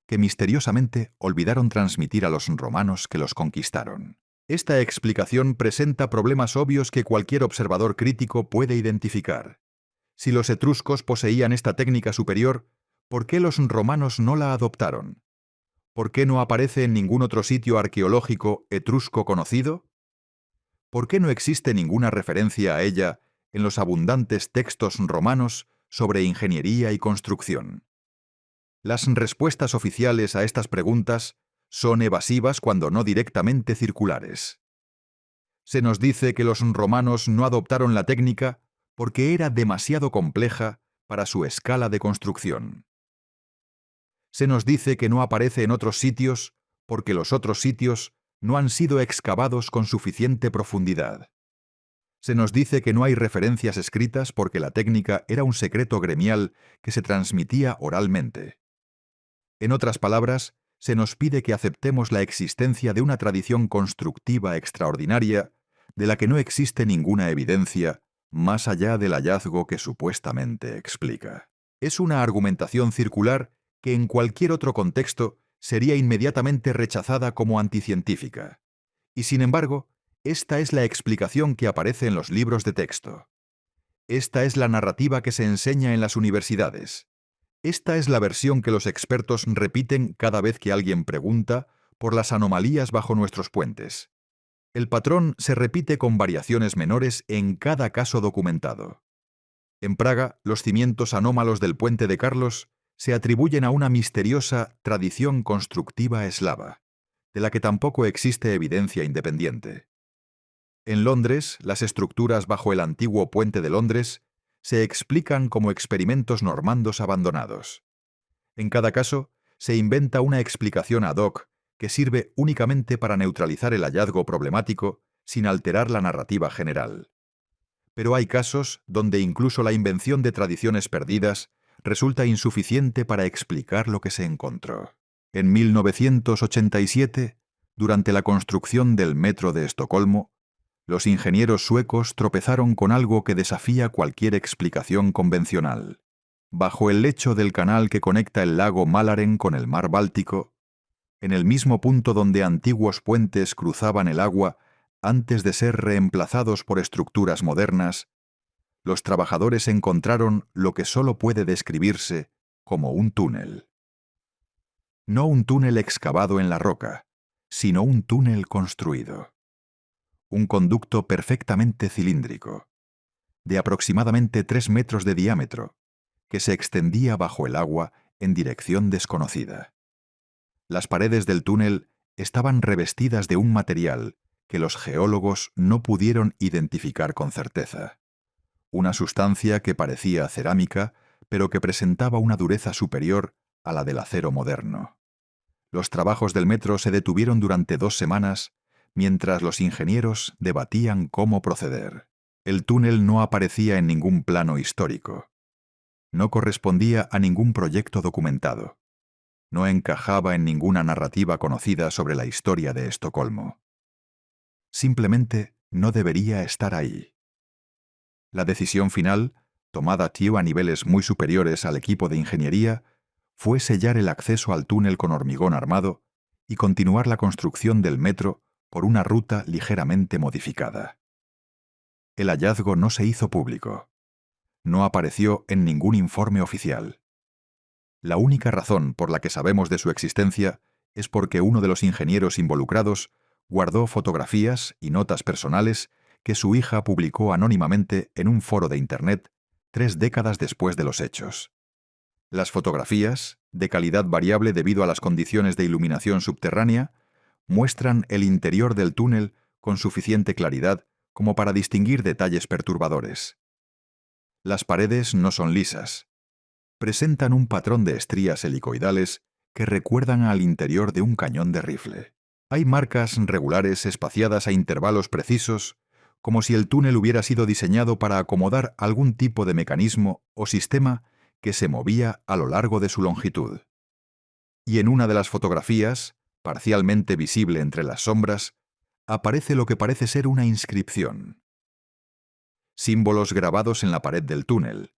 que misteriosamente olvidaron transmitir a los romanos que los conquistaron. Esta explicación presenta problemas obvios que cualquier observador crítico puede identificar. Si los etruscos poseían esta técnica superior, ¿por qué los romanos no la adoptaron? ¿Por qué no aparece en ningún otro sitio arqueológico etrusco conocido? ¿Por qué no existe ninguna referencia a ella en los abundantes textos romanos sobre ingeniería y construcción? Las respuestas oficiales a estas preguntas son evasivas cuando no directamente circulares. Se nos dice que los romanos no adoptaron la técnica porque era demasiado compleja para su escala de construcción. Se nos dice que no aparece en otros sitios porque los otros sitios no han sido excavados con suficiente profundidad. Se nos dice que no hay referencias escritas porque la técnica era un secreto gremial que se transmitía oralmente. En otras palabras, se nos pide que aceptemos la existencia de una tradición constructiva extraordinaria de la que no existe ninguna evidencia más allá del hallazgo que supuestamente explica. Es una argumentación circular que en cualquier otro contexto sería inmediatamente rechazada como anticientífica. Y sin embargo, esta es la explicación que aparece en los libros de texto. Esta es la narrativa que se enseña en las universidades. Esta es la versión que los expertos repiten cada vez que alguien pregunta por las anomalías bajo nuestros puentes. El patrón se repite con variaciones menores en cada caso documentado. En Praga, los cimientos anómalos del puente de Carlos se atribuyen a una misteriosa tradición constructiva eslava, de la que tampoco existe evidencia independiente. En Londres, las estructuras bajo el antiguo puente de Londres se explican como experimentos normandos abandonados. En cada caso, se inventa una explicación ad hoc que sirve únicamente para neutralizar el hallazgo problemático sin alterar la narrativa general. Pero hay casos donde incluso la invención de tradiciones perdidas resulta insuficiente para explicar lo que se encontró. En 1987, durante la construcción del metro de Estocolmo, los ingenieros suecos tropezaron con algo que desafía cualquier explicación convencional. Bajo el lecho del canal que conecta el lago Mälaren con el mar Báltico, en el mismo punto donde antiguos puentes cruzaban el agua antes de ser reemplazados por estructuras modernas, los trabajadores encontraron lo que solo puede describirse como un túnel. No un túnel excavado en la roca, sino un túnel construido. Un conducto perfectamente cilíndrico, de aproximadamente 3 metros de diámetro, que se extendía bajo el agua en dirección desconocida. Las paredes del túnel estaban revestidas de un material que los geólogos no pudieron identificar con certeza. Una sustancia que parecía cerámica, pero que presentaba una dureza superior a la del acero moderno. Los trabajos del metro se detuvieron durante 2 semanas mientras los ingenieros debatían cómo proceder. El túnel no aparecía en ningún plano histórico. No correspondía a ningún proyecto documentado. No encajaba en ninguna narrativa conocida sobre la historia de Estocolmo. Simplemente no debería estar ahí. La decisión final, tomada a niveles muy superiores al equipo de ingeniería, fue sellar el acceso al túnel con hormigón armado y continuar la construcción del metro por una ruta ligeramente modificada. El hallazgo no se hizo público. No apareció en ningún informe oficial. La única razón por la que sabemos de su existencia es porque uno de los ingenieros involucrados guardó fotografías y notas personales que su hija publicó anónimamente en un foro de Internet 3 décadas después de los hechos. Las fotografías, de calidad variable debido a las condiciones de iluminación subterránea, muestran el interior del túnel con suficiente claridad como para distinguir detalles perturbadores. Las paredes no son lisas. Presentan un patrón de estrías helicoidales que recuerdan al interior de un cañón de rifle. Hay marcas regulares espaciadas a intervalos precisos, como si el túnel hubiera sido diseñado para acomodar algún tipo de mecanismo o sistema que se movía a lo largo de su longitud. Y en una de las fotografías, parcialmente visible entre las sombras, aparece lo que parece ser una inscripción. Símbolos grabados en la pared del túnel,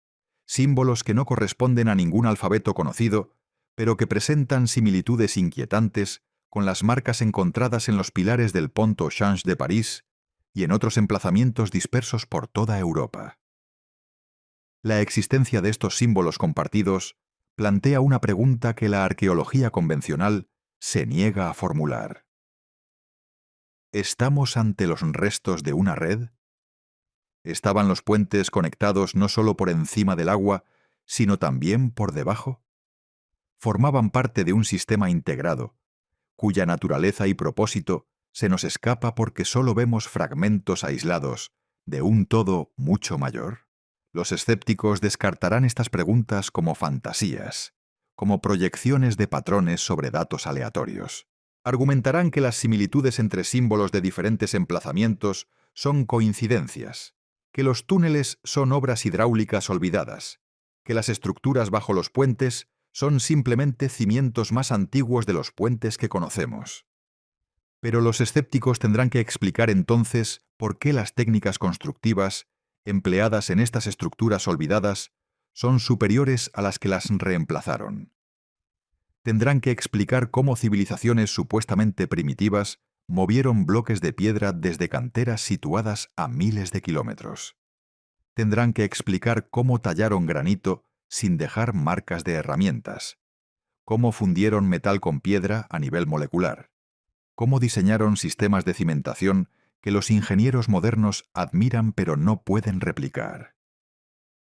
símbolos que no corresponden a ningún alfabeto conocido, pero que presentan similitudes inquietantes con las marcas encontradas en los pilares del Pont au Change de París y en otros emplazamientos dispersos por toda Europa. La existencia de estos símbolos compartidos plantea una pregunta que la arqueología convencional se niega a formular. ¿Estamos ante los restos de una red? ¿Estaban los puentes conectados no solo por encima del agua, sino también por debajo? Formaban parte de un sistema integrado, cuya naturaleza y propósito se nos escapa porque solo vemos fragmentos aislados de un todo mucho mayor. Los escépticos descartarán estas preguntas como fantasías, como proyecciones de patrones sobre datos aleatorios. Argumentarán que las similitudes entre símbolos de diferentes emplazamientos son coincidencias, que los túneles son obras hidráulicas olvidadas, que las estructuras bajo los puentes son simplemente cimientos más antiguos de los puentes que conocemos. Pero los escépticos tendrán que explicar entonces por qué las técnicas constructivas empleadas en estas estructuras olvidadas son superiores a las que las reemplazaron. Tendrán que explicar cómo civilizaciones supuestamente primitivas movieron bloques de piedra desde canteras situadas a miles de kilómetros. Tendrán que explicar cómo tallaron granito sin dejar marcas de herramientas, cómo fundieron metal con piedra a nivel molecular, cómo diseñaron sistemas de cimentación que los ingenieros modernos admiran pero no pueden replicar.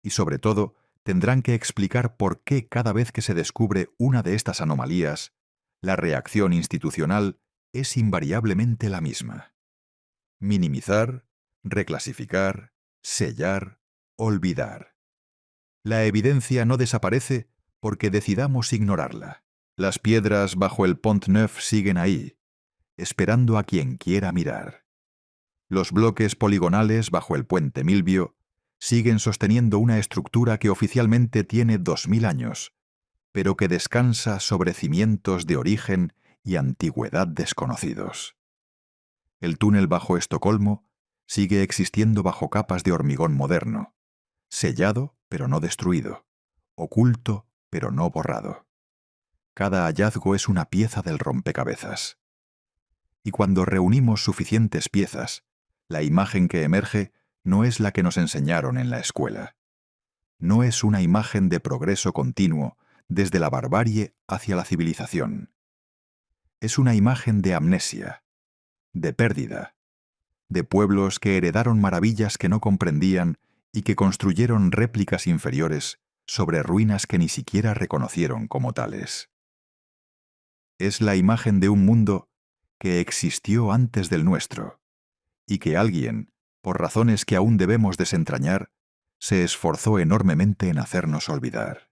Y sobre todo, tendrán que explicar por qué cada vez que se descubre una de estas anomalías, la reacción institucional es invariablemente la misma. Minimizar, reclasificar, sellar, olvidar. La evidencia no desaparece porque decidamos ignorarla. Las piedras bajo el Pont Neuf siguen ahí, esperando a quien quiera mirar. Los bloques poligonales bajo el puente Milvio siguen sosteniendo una estructura que oficialmente tiene 2000 años, pero que descansa sobre cimientos de origen y antigüedad desconocidos. El túnel bajo Estocolmo sigue existiendo bajo capas de hormigón moderno, sellado pero no destruido, oculto pero no borrado. Cada hallazgo es una pieza del rompecabezas. Y cuando reunimos suficientes piezas, la imagen que emerge no es la que nos enseñaron en la escuela. No es una imagen de progreso continuo desde la barbarie hacia la civilización. Es una imagen de amnesia, de pérdida, de pueblos que heredaron maravillas que no comprendían y que construyeron réplicas inferiores sobre ruinas que ni siquiera reconocieron como tales. Es la imagen de un mundo que existió antes del nuestro, y que alguien, por razones que aún debemos desentrañar, se esforzó enormemente en hacernos olvidar.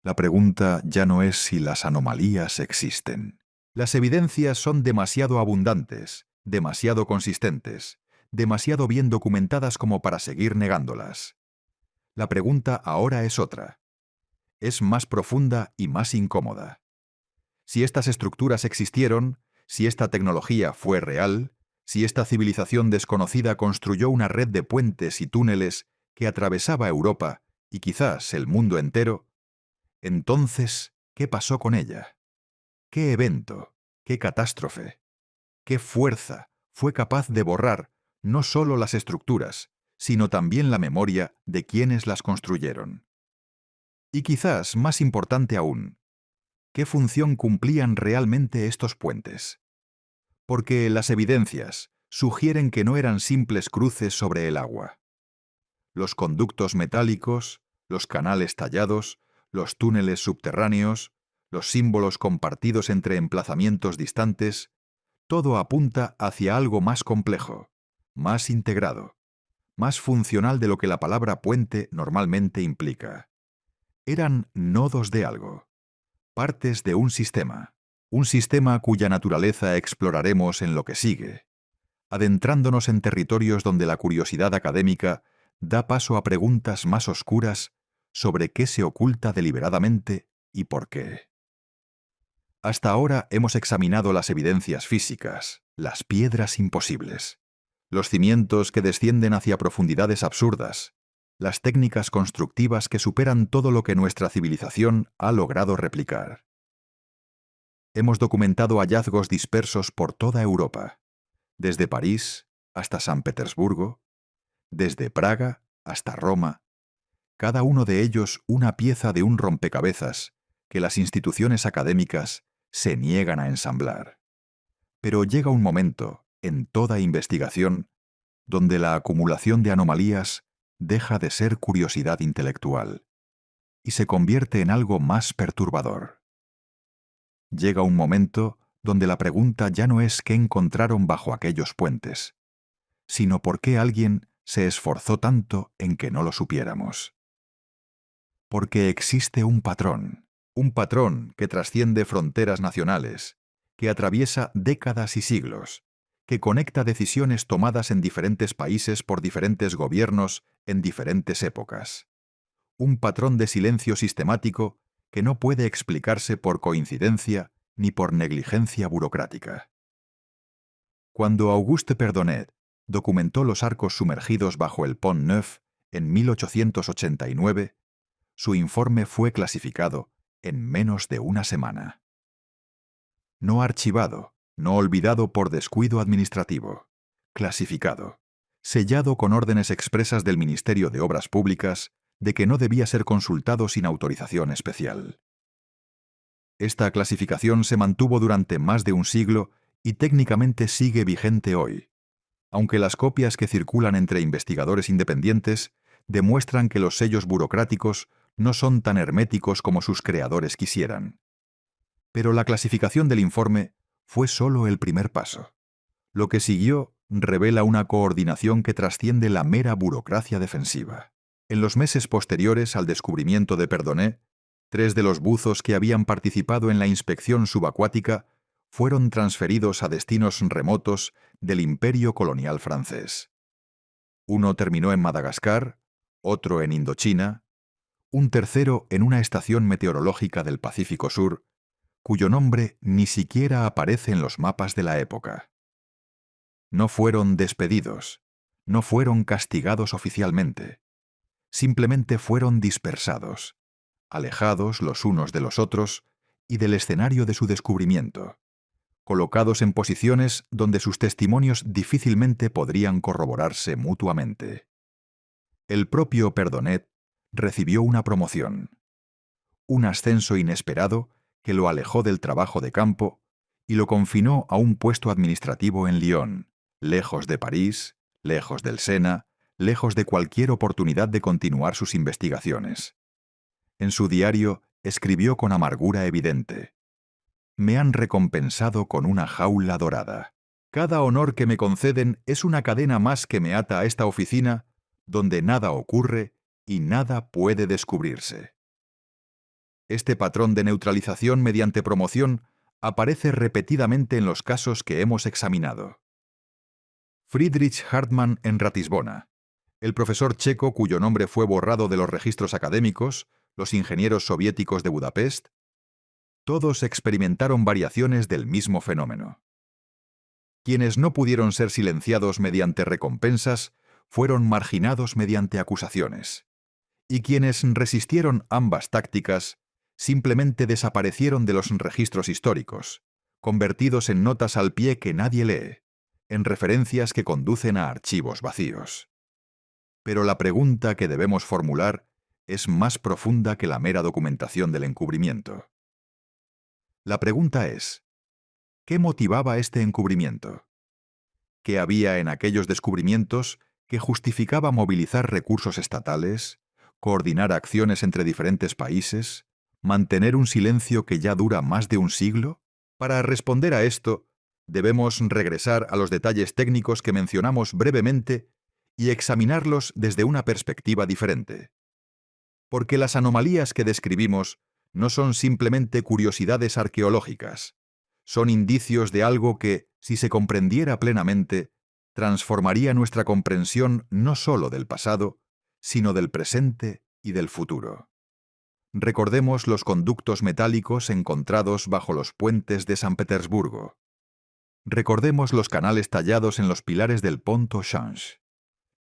La pregunta ya no es si las anomalías existen. Las evidencias son demasiado abundantes, demasiado consistentes, demasiado bien documentadas como para seguir negándolas. La pregunta ahora es otra. Es más profunda y más incómoda. Si estas estructuras existieron, si esta tecnología fue real, si esta civilización desconocida construyó una red de puentes y túneles que atravesaba Europa y quizás el mundo entero, entonces, ¿qué pasó con ella? ¿Qué evento? ¿Qué catástrofe? ¿Qué fuerza fue capaz de borrar no solo las estructuras, sino también la memoria de quienes las construyeron? Y quizás, más importante aún, ¿qué función cumplían realmente estos puentes? Porque las evidencias sugieren que no eran simples cruces sobre el agua. los conductos metálicos, los canales tallados, los túneles subterráneos, los símbolos compartidos entre emplazamientos distantes, todo apunta hacia algo más complejo, más integrado, más funcional de lo que la palabra puente normalmente implica. Eran nodos de algo, partes de un sistema cuya naturaleza exploraremos en lo que sigue, adentrándonos en territorios donde la curiosidad académica da paso a preguntas más oscuras sobre qué se oculta deliberadamente y por qué. Hasta ahora hemos examinado las evidencias físicas, las piedras imposibles, los cimientos que descienden hacia profundidades absurdas, las técnicas constructivas que superan todo lo que nuestra civilización ha logrado replicar. Hemos documentado hallazgos dispersos por toda Europa, desde París hasta San Petersburgo, desde Praga hasta Roma, cada uno de ellos una pieza de un rompecabezas que las instituciones académicas se niegan a ensamblar. Pero llega un momento, en toda investigación, donde la acumulación de anomalías deja de ser curiosidad intelectual y se convierte en algo más perturbador. Llega un momento donde la pregunta ya no es qué encontraron bajo aquellos puentes, sino por qué alguien se esforzó tanto en que no lo supiéramos. Porque existe un patrón que trasciende fronteras nacionales, que atraviesa décadas y siglos, que conecta decisiones tomadas en diferentes países por diferentes gobiernos en diferentes épocas. Un patrón de silencio sistemático que no puede explicarse por coincidencia ni por negligencia burocrática. Cuando Auguste Perdonet documentó los arcos sumergidos bajo el Pont Neuf en 1889, su informe fue clasificado en menos de una semana. No archivado, no olvidado por descuido administrativo, clasificado, sellado con órdenes expresas del Ministerio de Obras Públicas de que no debía ser consultado sin autorización especial. Esta clasificación se mantuvo durante más de un siglo y técnicamente sigue vigente hoy, aunque las copias que circulan entre investigadores independientes demuestran que los sellos burocráticos no son tan herméticos como sus creadores quisieran. Pero la clasificación del informe fue solo el primer paso. Lo que siguió revela una coordinación que trasciende la mera burocracia defensiva. En los meses posteriores al descubrimiento de Perdonet, 3 de los buzos que habían participado en la inspección subacuática fueron transferidos a destinos remotos del imperio colonial francés. Uno terminó en Madagascar, otro en Indochina, un tercero en una estación meteorológica del Pacífico Sur, cuyo nombre ni siquiera aparece en los mapas de la época. No fueron despedidos, no fueron castigados oficialmente, simplemente fueron dispersados, alejados los unos de los otros y del escenario de su descubrimiento, colocados en posiciones donde sus testimonios difícilmente podrían corroborarse mutuamente. El propio Perdonet recibió una promoción, un ascenso inesperado que lo alejó del trabajo de campo y lo confinó a un puesto administrativo en Lyon, lejos de París, lejos del Sena, lejos de cualquier oportunidad de continuar sus investigaciones. En su diario escribió con amargura evidente: «Me han recompensado con una jaula dorada. Cada honor que me conceden es una cadena más que me ata a esta oficina donde nada ocurre y nada puede descubrirse». Este patrón de neutralización mediante promoción aparece repetidamente en los casos que hemos examinado. Friedrich Hartmann en Ratisbona, el profesor checo cuyo nombre fue borrado de los registros académicos, los ingenieros soviéticos de Budapest, todos experimentaron variaciones del mismo fenómeno. Quienes no pudieron ser silenciados mediante recompensas fueron marginados mediante acusaciones, y quienes resistieron ambas tácticas simplemente desaparecieron de los registros históricos, convertidos en notas al pie que nadie lee, en referencias que conducen a archivos vacíos. Pero la pregunta que debemos formular es más profunda que la mera documentación del encubrimiento. La pregunta es: ¿qué motivaba este encubrimiento? ¿Qué había en aquellos descubrimientos que justificaba movilizar recursos estatales, coordinar acciones entre diferentes países, mantener un silencio que ya dura más de un siglo? Para responder a esto, debemos regresar a los detalles técnicos que mencionamos brevemente y examinarlos desde una perspectiva diferente. Porque las anomalías que describimos no son simplemente curiosidades arqueológicas, son indicios de algo que, si se comprendiera plenamente, transformaría nuestra comprensión no solo del pasado, sino del presente y del futuro. Recordemos los conductos metálicos encontrados bajo los puentes de San Petersburgo. Recordemos los canales tallados en los pilares del Pont au Change.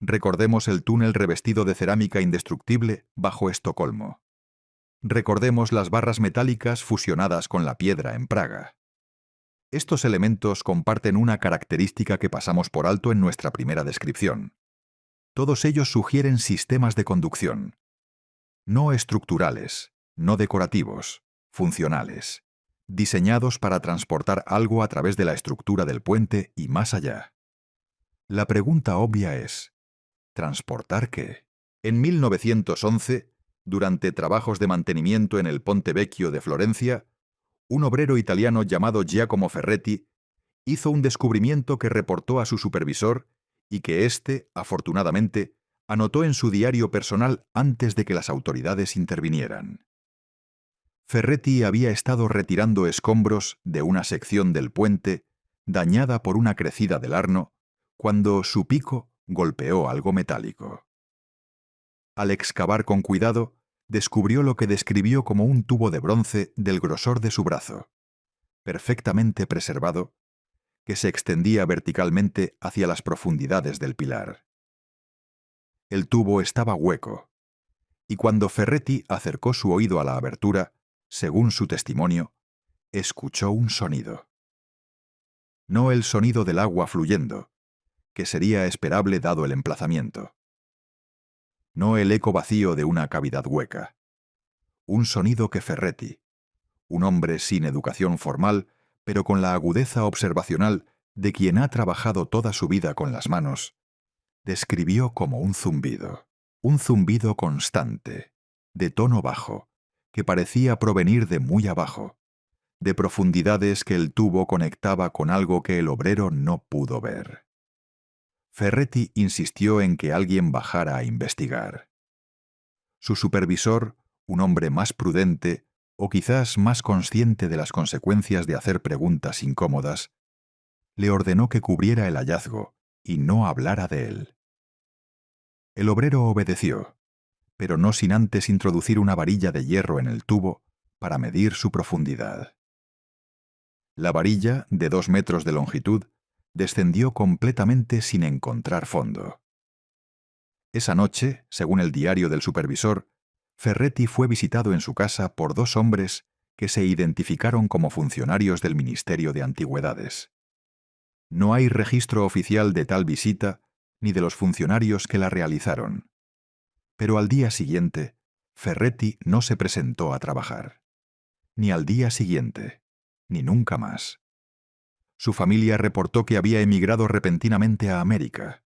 Recordemos el túnel revestido de cerámica indestructible bajo Estocolmo. Recordemos las barras metálicas fusionadas con la piedra en Praga. Estos elementos comparten una característica que pasamos por alto en nuestra primera descripción. Todos ellos sugieren sistemas de conducción, no estructurales, no decorativos, funcionales, diseñados para transportar algo a través de la estructura del puente y más allá. La pregunta obvia es, ¿transportar qué? En 1911, durante trabajos de mantenimiento en el Ponte Vecchio de Florencia, un obrero italiano llamado Giacomo Ferretti hizo un descubrimiento que reportó a su supervisor y que éste, afortunadamente, anotó en su diario personal antes de que las autoridades intervinieran. Ferretti había estado retirando escombros de una sección del puente dañada por una crecida del Arno cuando su pico golpeó algo metálico. Al excavar con cuidado, descubrió lo que describió como un tubo de bronce del grosor de su brazo, perfectamente preservado, que se extendía verticalmente hacia las profundidades del pilar. El tubo estaba hueco, y cuando Ferretti acercó su oído a la abertura, según su testimonio, escuchó un sonido. No el sonido del agua fluyendo, que sería esperable dado el emplazamiento. No el eco vacío de una cavidad hueca. Un sonido que Ferretti, un hombre sin educación formal, pero con la agudeza observacional de quien ha trabajado toda su vida con las manos, describió como un zumbido constante, de tono bajo, que parecía provenir de muy abajo, de profundidades que el tubo conectaba con algo que el obrero no pudo ver. Ferretti insistió en que alguien bajara a investigar. Su supervisor, un hombre más prudente o quizás más consciente de las consecuencias de hacer preguntas incómodas, le ordenó que cubriera el hallazgo y no hablara de él. El obrero obedeció, pero no sin antes introducir una varilla de hierro en el tubo para medir su profundidad. La varilla, de 2 metros de longitud, descendió completamente sin encontrar fondo. Esa noche, según el diario del supervisor, Ferretti fue visitado en su casa por 2 hombres que se identificaron como funcionarios del Ministerio de Antigüedades. No hay registro oficial de tal visita ni de los funcionarios que la realizaron. Pero al día siguiente, Ferretti no se presentó a trabajar. Ni al día siguiente, ni nunca más. Su familia reportó que había emigrado repentinamente a América,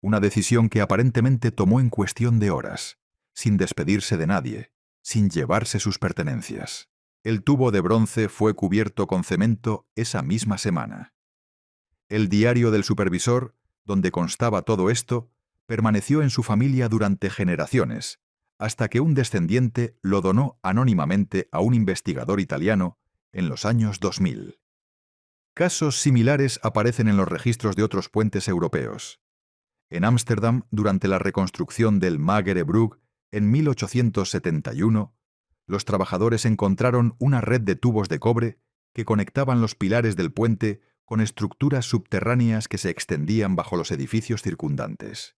una decisión que aparentemente tomó en cuestión de horas, sin despedirse de nadie, sin llevarse sus pertenencias. El tubo de bronce fue cubierto con cemento esa misma semana. El diario del supervisor, donde constaba todo esto, permaneció en su familia durante generaciones, hasta que un descendiente lo donó anónimamente a un investigador italiano en los años 2000. Casos similares aparecen en los registros de otros puentes europeos. En Ámsterdam, durante la reconstrucción del Magerebrug en 1871, los trabajadores encontraron una red de tubos de cobre que conectaban los pilares del puente con estructuras subterráneas que se extendían bajo los edificios circundantes.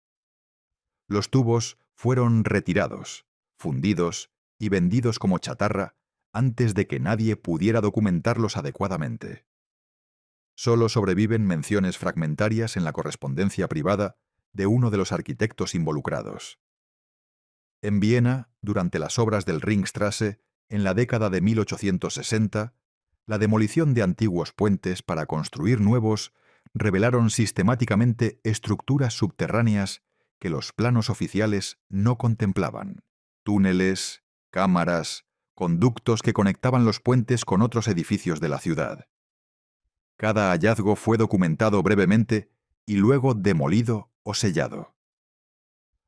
Los tubos fueron retirados, fundidos y vendidos como chatarra antes de que nadie pudiera documentarlos adecuadamente. Solo sobreviven menciones fragmentarias en la correspondencia privada de uno de los arquitectos involucrados. En Viena, durante las obras del Ringstrasse, en la década de 1860, la demolición de antiguos puentes para construir nuevos revelaron sistemáticamente estructuras subterráneas que los planos oficiales no contemplaban: túneles, cámaras, conductos que conectaban los puentes con otros edificios de la ciudad. Cada hallazgo fue documentado brevemente y luego demolido o sellado.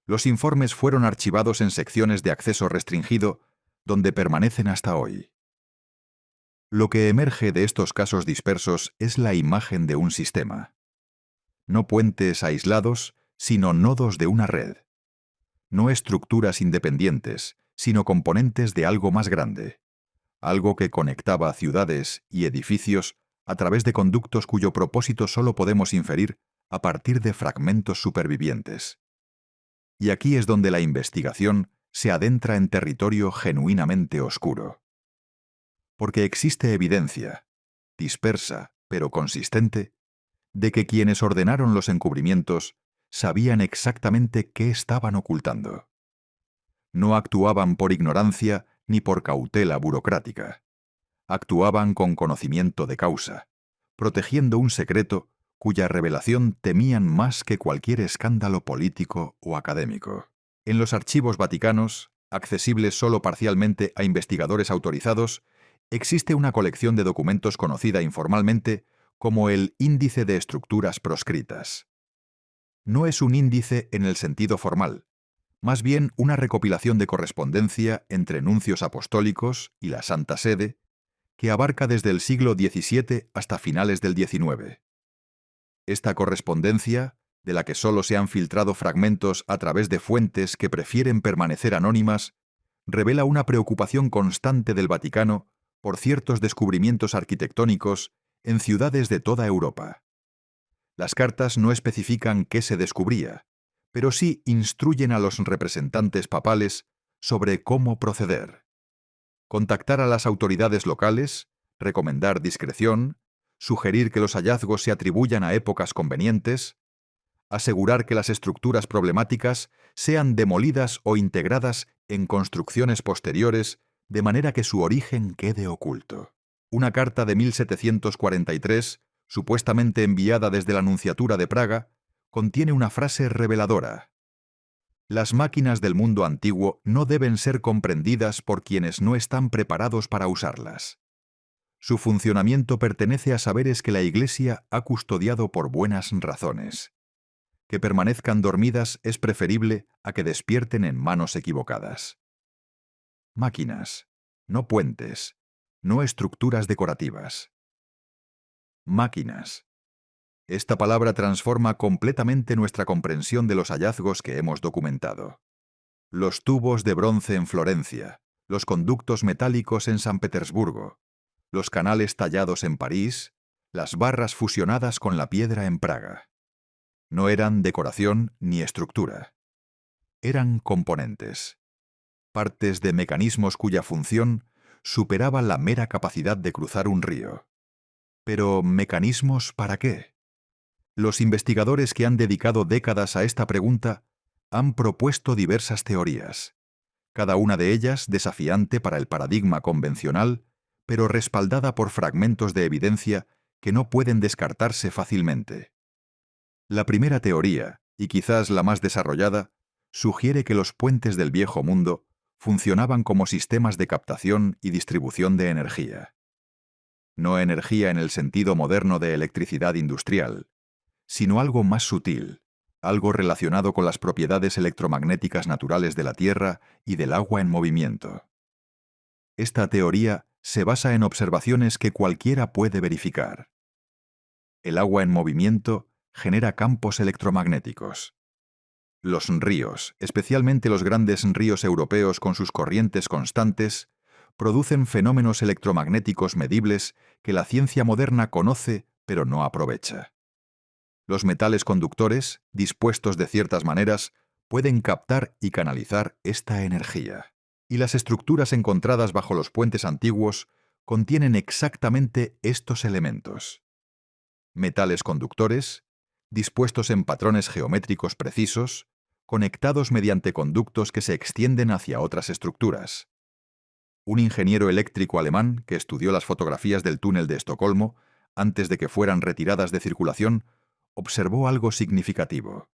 Los informes fueron archivados en secciones de acceso restringido, donde permanecen hasta hoy. Lo que emerge de estos casos dispersos es la imagen de un sistema. No puentes aislados, sino nodos de una red. No estructuras independientes, sino componentes de algo más grande. Algo que conectaba ciudades y edificios a través de conductos cuyo propósito solo podemos inferir a partir de fragmentos supervivientes. Y aquí es donde la investigación se adentra en territorio genuinamente oscuro. Porque existe evidencia, dispersa pero consistente, de que quienes ordenaron los encubrimientos sabían exactamente qué estaban ocultando. No actuaban por ignorancia ni por cautela burocrática. Actuaban con conocimiento de causa, protegiendo un secreto cuya revelación temían más que cualquier escándalo político o académico. En los archivos vaticanos, accesibles solo parcialmente a investigadores autorizados, existe una colección de documentos conocida informalmente como el Índice de Estructuras Proscritas. No es un índice en el sentido formal, más bien una recopilación de correspondencia entre nuncios apostólicos y la Santa Sede, que abarca desde el siglo XVII hasta finales del XIX. Esta correspondencia, de la que solo se han filtrado fragmentos a través de fuentes que prefieren permanecer anónimas, revela una preocupación constante del Vaticano por ciertos descubrimientos arquitectónicos en ciudades de toda Europa. Las cartas no especifican qué se descubría, pero sí instruyen a los representantes papales sobre cómo proceder. Contactar a las autoridades locales, recomendar discreción, sugerir que los hallazgos se atribuyan a épocas convenientes, asegurar que las estructuras problemáticas sean demolidas o integradas en construcciones posteriores de manera que su origen quede oculto. Una carta de 1743, supuestamente enviada desde la Nunciatura de Praga, contiene una frase reveladora: las máquinas del mundo antiguo no deben ser comprendidas por quienes no están preparados para usarlas. Su funcionamiento pertenece a saberes que la Iglesia ha custodiado por buenas razones. Que permanezcan dormidas es preferible a que despierten en manos equivocadas. Máquinas, no puentes, no estructuras decorativas. Máquinas. Esta palabra transforma completamente nuestra comprensión de los hallazgos que hemos documentado. Los tubos de bronce en Florencia, los conductos metálicos en San Petersburgo, los canales tallados en París, las barras fusionadas con la piedra en Praga. No eran decoración ni estructura. Eran componentes. Partes de mecanismos cuya función superaba la mera capacidad de cruzar un río. Pero, ¿mecanismos para qué? Los investigadores que han dedicado décadas a esta pregunta han propuesto diversas teorías, cada una de ellas desafiante para el paradigma convencional, pero respaldada por fragmentos de evidencia que no pueden descartarse fácilmente. La primera teoría, y quizás la más desarrollada, sugiere que los puentes del Viejo Mundo funcionaban como sistemas de captación y distribución de energía. No energía en el sentido moderno de electricidad industrial, sino algo más sutil, algo relacionado con las propiedades electromagnéticas naturales de la Tierra y del agua en movimiento. Esta teoría se basa en observaciones que cualquiera puede verificar. El agua en movimiento genera campos electromagnéticos. Los ríos, especialmente los grandes ríos europeos con sus corrientes constantes, producen fenómenos electromagnéticos medibles que la ciencia moderna conoce pero no aprovecha. Los metales conductores, dispuestos de ciertas maneras, pueden captar y canalizar esta energía. Y las estructuras encontradas bajo los puentes antiguos contienen exactamente estos elementos. Metales conductores, dispuestos en patrones geométricos precisos, conectados mediante conductos que se extienden hacia otras estructuras. Un ingeniero eléctrico alemán que estudió las fotografías del túnel de Estocolmo, antes de que fueran retiradas de circulación, observó algo significativo.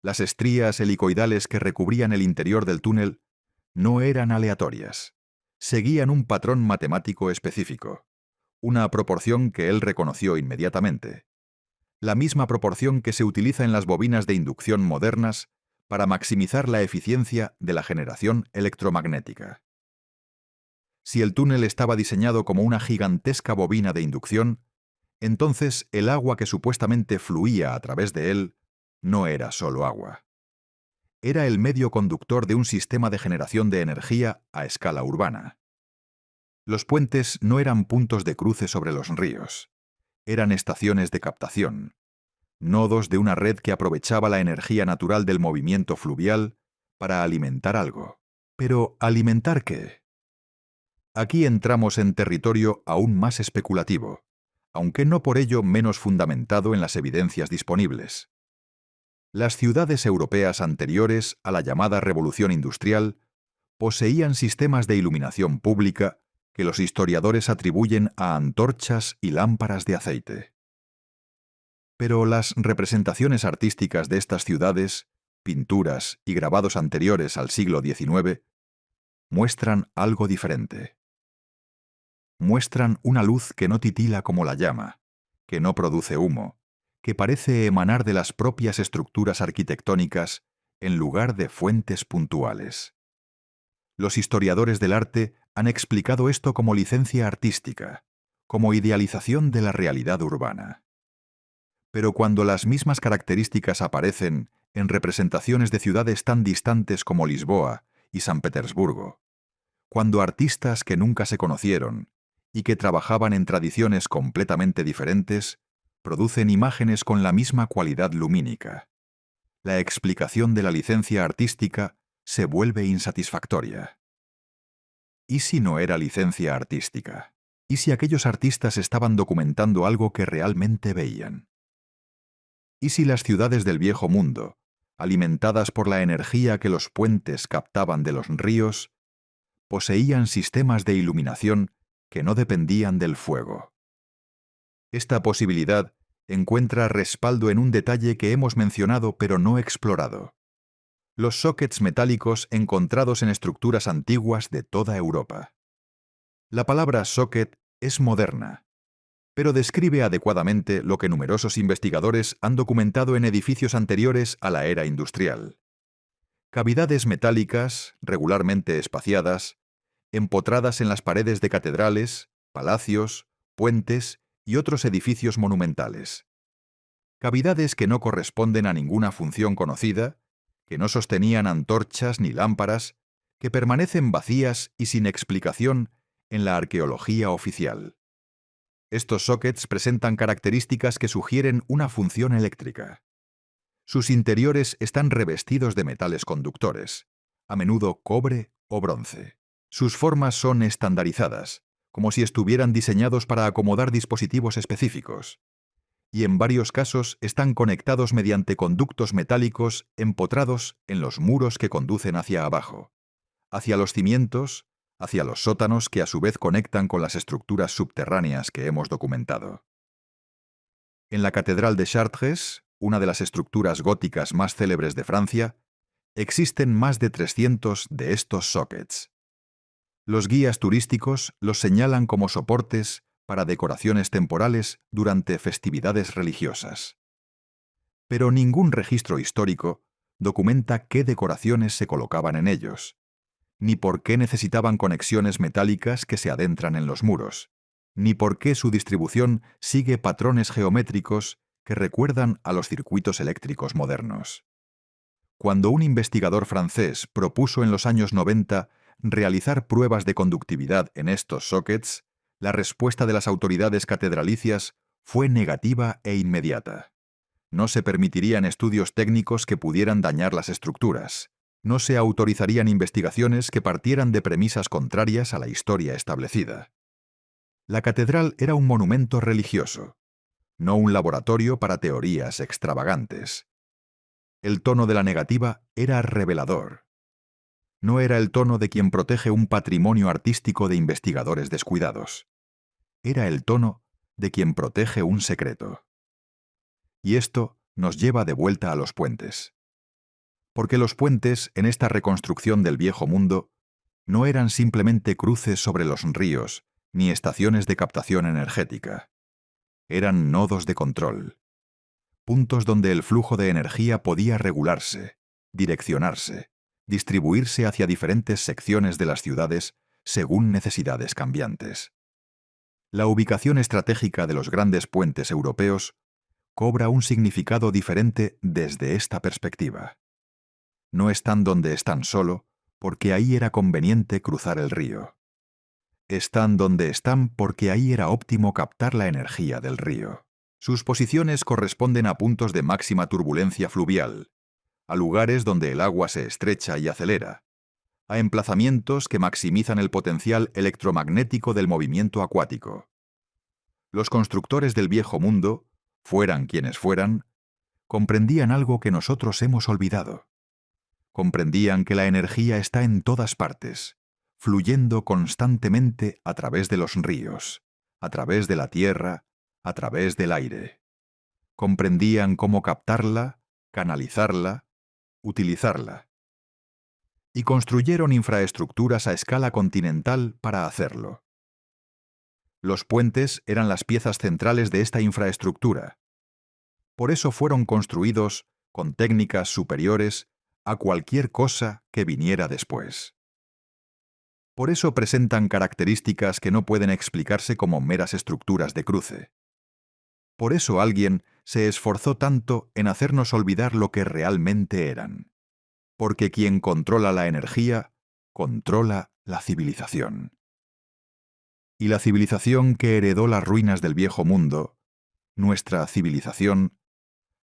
Las estrías helicoidales que recubrían el interior del túnel no eran aleatorias. Seguían un patrón matemático específico, una proporción que él reconoció inmediatamente. La misma proporción que se utiliza en las bobinas de inducción modernas para maximizar la eficiencia de la generación electromagnética. Si el túnel estaba diseñado como una gigantesca bobina de inducción, entonces el agua que supuestamente fluía a través de él no era solo agua. Era el medio conductor de un sistema de generación de energía a escala urbana. Los puentes no eran puntos de cruce sobre los ríos, eran estaciones de captación, nodos de una red que aprovechaba la energía natural del movimiento fluvial para alimentar algo. ¿Pero alimentar qué? Aquí entramos en territorio aún más especulativo, aunque no por ello menos fundamentado en las evidencias disponibles. Las ciudades europeas anteriores a la llamada Revolución Industrial poseían sistemas de iluminación pública que los historiadores atribuyen a antorchas y lámparas de aceite. Pero las representaciones artísticas de estas ciudades, pinturas y grabados anteriores al siglo XIX, muestran algo diferente. Muestran una luz que no titila como la llama, que no produce humo, que parece emanar de las propias estructuras arquitectónicas en lugar de fuentes puntuales. Los historiadores del arte han explicado esto como licencia artística, como idealización de la realidad urbana. Pero cuando las mismas características aparecen en representaciones de ciudades tan distantes como Lisboa y San Petersburgo, cuando artistas que nunca se conocieron y que trabajaban en tradiciones completamente diferentes producen imágenes con la misma cualidad lumínica, la explicación de la licencia artística se vuelve insatisfactoria. ¿Y si no era licencia artística? ¿Y si aquellos artistas estaban documentando algo que realmente veían? ¿Y si las ciudades del Viejo Mundo, alimentadas por la energía que los puentes captaban de los ríos, poseían sistemas de iluminación que no dependían del fuego? Esta posibilidad encuentra respaldo en un detalle que hemos mencionado pero no explorado: los sockets metálicos encontrados en estructuras antiguas de toda Europa. La palabra socket es moderna, pero describe adecuadamente lo que numerosos investigadores han documentado en edificios anteriores a la era industrial. Cavidades metálicas, regularmente espaciadas, empotradas en las paredes de catedrales, palacios, puentes y otros edificios monumentales. Cavidades que no corresponden a ninguna función conocida, que no sostenían antorchas ni lámparas, que permanecen vacías y sin explicación en la arqueología oficial. Estos sockets presentan características que sugieren una función eléctrica. Sus interiores están revestidos de metales conductores, a menudo cobre o bronce. Sus formas son estandarizadas, como si estuvieran diseñados para acomodar dispositivos específicos, y en varios casos están conectados mediante conductos metálicos empotrados en los muros que conducen hacia abajo, hacia los cimientos, hacia los sótanos que a su vez conectan con las estructuras subterráneas que hemos documentado. En la Catedral de Chartres, una de las estructuras góticas más célebres de Francia, existen más de 300 de estos sockets. Los guías turísticos los señalan como soportes para decoraciones temporales durante festividades religiosas. Pero ningún registro histórico documenta qué decoraciones se colocaban en ellos, ni por qué necesitaban conexiones metálicas que se adentran en los muros, ni por qué su distribución sigue patrones geométricos que recuerdan a los circuitos eléctricos modernos. Cuando un investigador francés propuso en los años 90 realizar pruebas de conductividad en estos sockets, la respuesta de las autoridades catedralicias fue negativa e inmediata. No se permitirían estudios técnicos que pudieran dañar las estructuras. No se autorizarían investigaciones que partieran de premisas contrarias a la historia establecida. La catedral era un monumento religioso, no un laboratorio para teorías extravagantes. El tono de la negativa era revelador. No era el tono de quien protege un patrimonio artístico de investigadores descuidados. Era el tono de quien protege un secreto. Y esto nos lleva de vuelta a los puentes. Porque los puentes en esta reconstrucción del viejo mundo no eran simplemente cruces sobre los ríos ni estaciones de captación energética. Eran nodos de control, puntos donde el flujo de energía podía regularse, direccionarse, distribuirse hacia diferentes secciones de las ciudades según necesidades cambiantes. La ubicación estratégica de los grandes puentes europeos cobra un significado diferente desde esta perspectiva. No están donde están solo porque ahí era conveniente cruzar el río. Están donde están porque ahí era óptimo captar la energía del río. Sus posiciones corresponden a puntos de máxima turbulencia fluvial, a lugares donde el agua se estrecha y acelera, a emplazamientos que maximizan el potencial electromagnético del movimiento acuático. Los constructores del viejo mundo, fueran quienes fueran, comprendían algo que nosotros hemos olvidado. Comprendían que la energía está en todas partes, fluyendo constantemente a través de los ríos, a través de la tierra, a través del aire. Comprendían cómo captarla, canalizarla, utilizarla. Y construyeron infraestructuras a escala continental para hacerlo. Los puentes eran las piezas centrales de esta infraestructura. Por eso fueron construidos con técnicas superiores a cualquier cosa que viniera después. Por eso presentan características que no pueden explicarse como meras estructuras de cruce. Por eso alguien se esforzó tanto en hacernos olvidar lo que realmente eran. Porque quien controla la energía, controla la civilización. Y la civilización que heredó las ruinas del viejo mundo, nuestra civilización,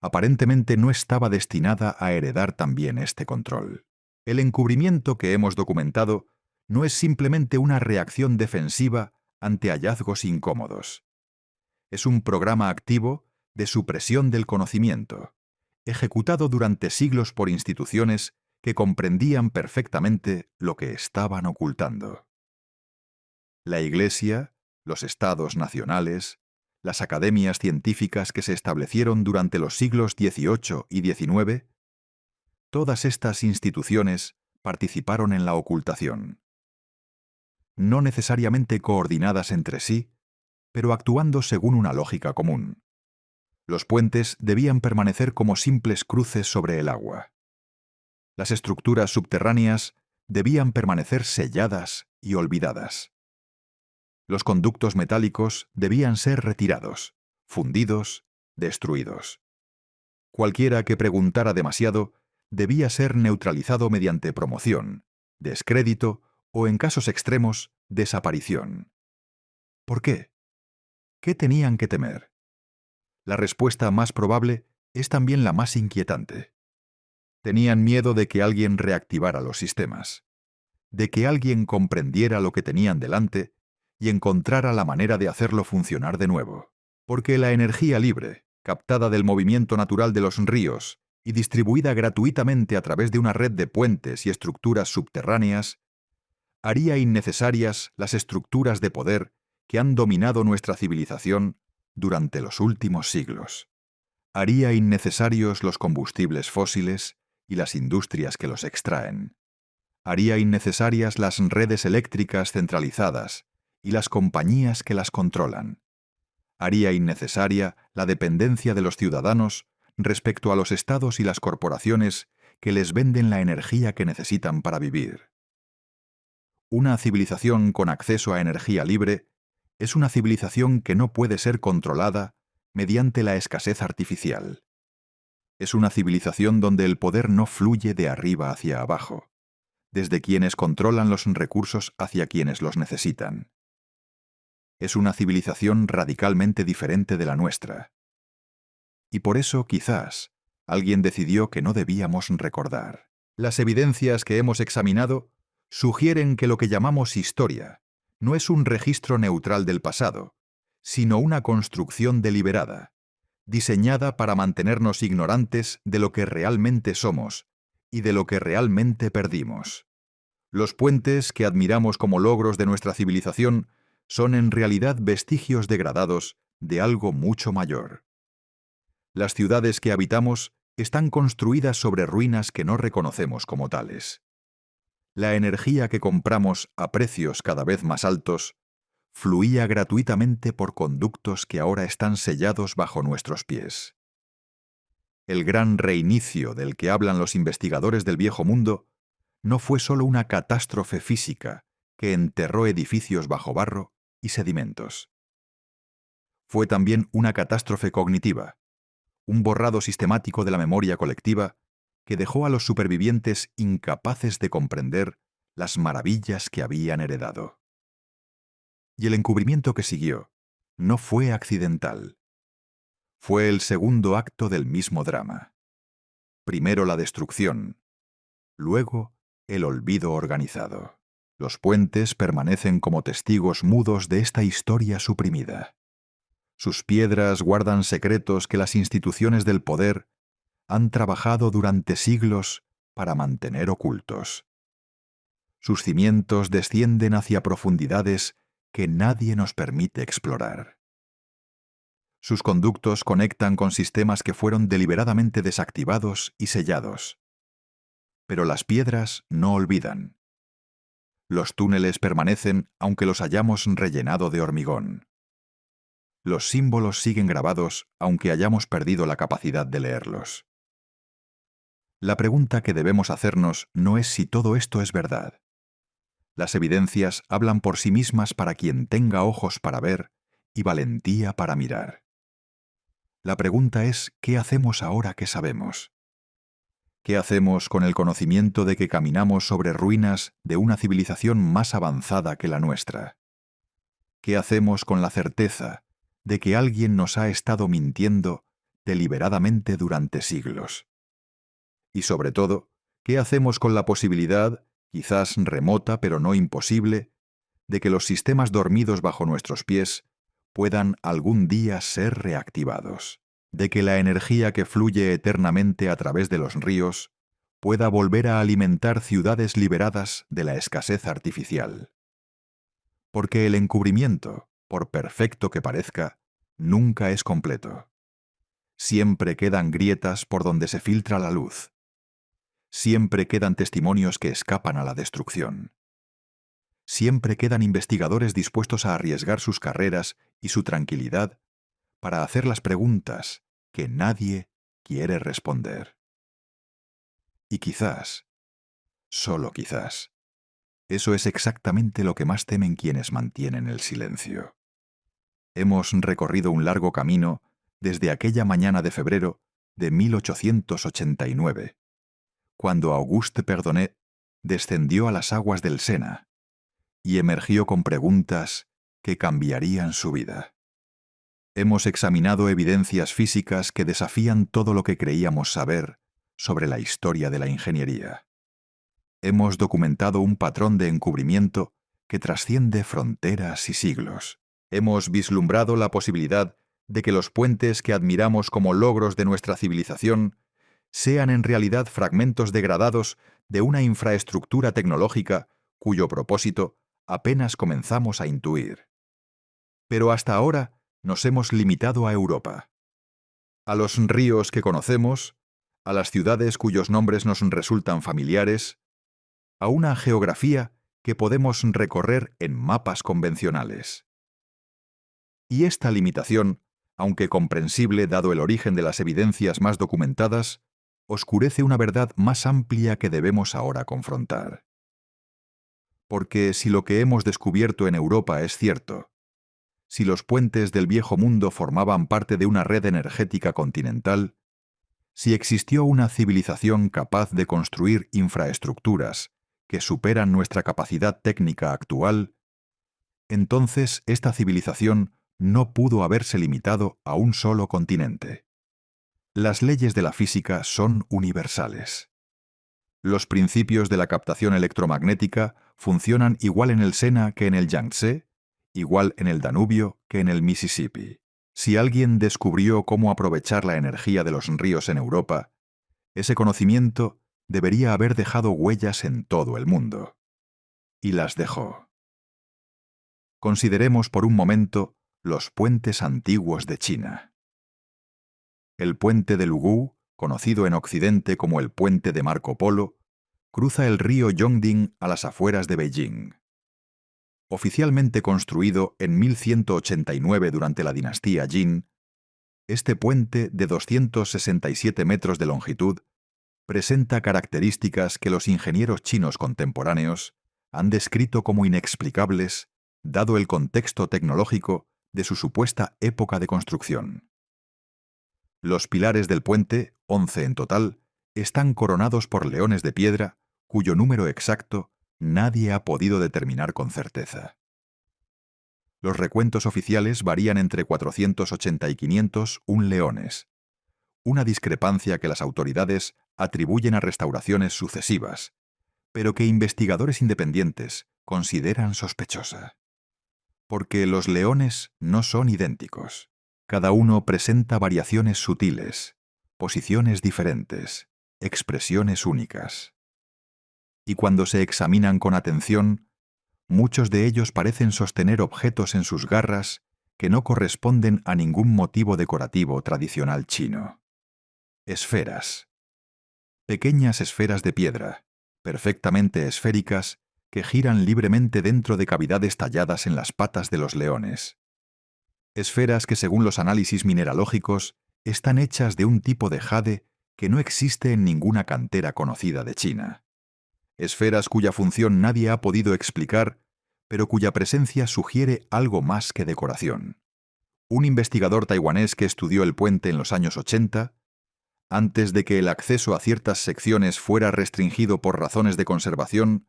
aparentemente no estaba destinada a heredar también este control. El encubrimiento que hemos documentado no es simplemente una reacción defensiva ante hallazgos incómodos. Es un programa activo de supresión del conocimiento, ejecutado durante siglos por instituciones que comprendían perfectamente lo que estaban ocultando. La Iglesia, los estados nacionales, las academias científicas que se establecieron durante los siglos XVIII y XIX, todas estas instituciones participaron en la ocultación. No necesariamente coordinadas entre sí, pero actuando según una lógica común. Los puentes debían permanecer como simples cruces sobre el agua. Las estructuras subterráneas debían permanecer selladas y olvidadas. Los conductos metálicos debían ser retirados, fundidos, destruidos. Cualquiera que preguntara demasiado debía ser neutralizado mediante promoción, descrédito o, en casos extremos, desaparición. ¿Por qué? ¿Qué tenían que temer? La respuesta más probable es también la más inquietante. Tenían miedo de que alguien reactivara los sistemas, de que alguien comprendiera lo que tenían delante y encontrara la manera de hacerlo funcionar de nuevo. Porque la energía libre, captada del movimiento natural de los ríos y distribuida gratuitamente a través de una red de puentes y estructuras subterráneas, haría innecesarias las estructuras de poder que han dominado nuestra civilización durante los últimos siglos. Haría innecesarios los combustibles fósiles y las industrias que los extraen. Haría innecesarias las redes eléctricas centralizadas y las compañías que las controlan. Haría innecesaria la dependencia de los ciudadanos respecto a los estados y las corporaciones que les venden la energía que necesitan para vivir. Una civilización con acceso a energía libre es una civilización que no puede ser controlada mediante la escasez artificial. Es una civilización donde el poder no fluye de arriba hacia abajo, desde quienes controlan los recursos hacia quienes los necesitan. Es una civilización radicalmente diferente de la nuestra. Y por eso, quizás, alguien decidió que no debíamos recordar. Las evidencias que hemos examinado sugieren que lo que llamamos historia no es un registro neutral del pasado, sino una construcción deliberada, diseñada para mantenernos ignorantes de lo que realmente somos y de lo que realmente perdimos. Los puentes que admiramos como logros de nuestra civilización son en realidad vestigios degradados de algo mucho mayor. Las ciudades que habitamos están construidas sobre ruinas que no reconocemos como tales. La energía que compramos a precios cada vez más altos fluía gratuitamente por conductos que ahora están sellados bajo nuestros pies. El gran reinicio del que hablan los investigadores del Viejo Mundo no fue solo una catástrofe física que enterró edificios bajo barro y sedimentos. Fue también una catástrofe cognitiva, un borrado sistemático de la memoria colectiva que dejó a los supervivientes incapaces de comprender las maravillas que habían heredado. Y el encubrimiento que siguió no fue accidental. Fue el segundo acto del mismo drama. Primero la destrucción, luego el olvido organizado. Los puentes permanecen como testigos mudos de esta historia suprimida. Sus piedras guardan secretos que las instituciones del poder han trabajado durante siglos para mantener ocultos. Sus cimientos descienden hacia profundidades que nadie nos permite explorar. Sus conductos conectan con sistemas que fueron deliberadamente desactivados y sellados. Pero las piedras no olvidan. Los túneles permanecen aunque los hayamos rellenado de hormigón. Los símbolos siguen grabados aunque hayamos perdido la capacidad de leerlos. La pregunta que debemos hacernos no es si todo esto es verdad. Las evidencias hablan por sí mismas para quien tenga ojos para ver y valentía para mirar. La pregunta es, ¿qué hacemos ahora que sabemos? ¿Qué hacemos con el conocimiento de que caminamos sobre ruinas de una civilización más avanzada que la nuestra? ¿Qué hacemos con la certeza de que alguien nos ha estado mintiendo deliberadamente durante siglos? Y sobre todo, ¿qué hacemos con la posibilidad, quizás remota pero no imposible, de que los sistemas dormidos bajo nuestros pies puedan algún día ser reactivados? De que la energía que fluye eternamente a través de los ríos pueda volver a alimentar ciudades liberadas de la escasez artificial. Porque el encubrimiento, por perfecto que parezca, nunca es completo. Siempre quedan grietas por donde se filtra la luz. Siempre quedan testimonios que escapan a la destrucción. Siempre quedan investigadores dispuestos a arriesgar sus carreras y su tranquilidad para hacer las preguntas que nadie quiere responder. Y quizás, solo quizás, eso es exactamente lo que más temen quienes mantienen el silencio. Hemos recorrido un largo camino desde aquella mañana de febrero de 1889, cuando Auguste Perdonet descendió a las aguas del Sena y emergió con preguntas que cambiarían su vida. Hemos examinado evidencias físicas que desafían todo lo que creíamos saber sobre la historia de la ingeniería. Hemos documentado un patrón de encubrimiento que trasciende fronteras y siglos. Hemos vislumbrado la posibilidad de que los puentes que admiramos como logros de nuestra civilización sean en realidad fragmentos degradados de una infraestructura tecnológica cuyo propósito apenas comenzamos a intuir. Pero hasta ahora nos hemos limitado a Europa, a los ríos que conocemos, a las ciudades cuyos nombres nos resultan familiares, a una geografía que podemos recorrer en mapas convencionales. Y esta limitación, aunque comprensible dado el origen de las evidencias más documentadas, oscurece una verdad más amplia que debemos ahora confrontar. Porque si lo que hemos descubierto en Europa es cierto, si los puentes del Viejo Mundo formaban parte de una red energética continental, si existió una civilización capaz de construir infraestructuras que superan nuestra capacidad técnica actual, entonces esta civilización no pudo haberse limitado a un solo continente. Las leyes de la física son universales. Los principios de la captación electromagnética funcionan igual en el Sena que en el Yangtze, igual en el Danubio que en el Mississippi. Si alguien descubrió cómo aprovechar la energía de los ríos en Europa, ese conocimiento debería haber dejado huellas en todo el mundo. Y las dejó. Consideremos por un momento los puentes antiguos de China. El puente de Lugu conocido en Occidente como el Puente de Marco Polo, cruza el río Yongding a las afueras de Beijing. Oficialmente construido en 1189 durante la dinastía Jin, este puente de 267 metros de longitud presenta características que los ingenieros chinos contemporáneos han descrito como inexplicables, dado el contexto tecnológico de su supuesta época de construcción. Los pilares del puente, 11 en total, están coronados por leones de piedra, cuyo número exacto nadie ha podido determinar con certeza. Los recuentos oficiales varían entre 480 y 501 leones, una discrepancia que las autoridades atribuyen a restauraciones sucesivas, pero que investigadores independientes consideran sospechosa. Porque los leones no son idénticos. Cada uno presenta variaciones sutiles, posiciones diferentes, expresiones únicas. Y cuando se examinan con atención, muchos de ellos parecen sostener objetos en sus garras que no corresponden a ningún motivo decorativo tradicional chino. Esferas. Pequeñas esferas de piedra, perfectamente esféricas, que giran libremente dentro de cavidades talladas en las patas de los leones. Esferas que, según los análisis mineralógicos, están hechas de un tipo de jade que no existe en ninguna cantera conocida de China. Esferas cuya función nadie ha podido explicar, pero cuya presencia sugiere algo más que decoración. Un investigador taiwanés que estudió el puente en los años 80, antes de que el acceso a ciertas secciones fuera restringido por razones de conservación,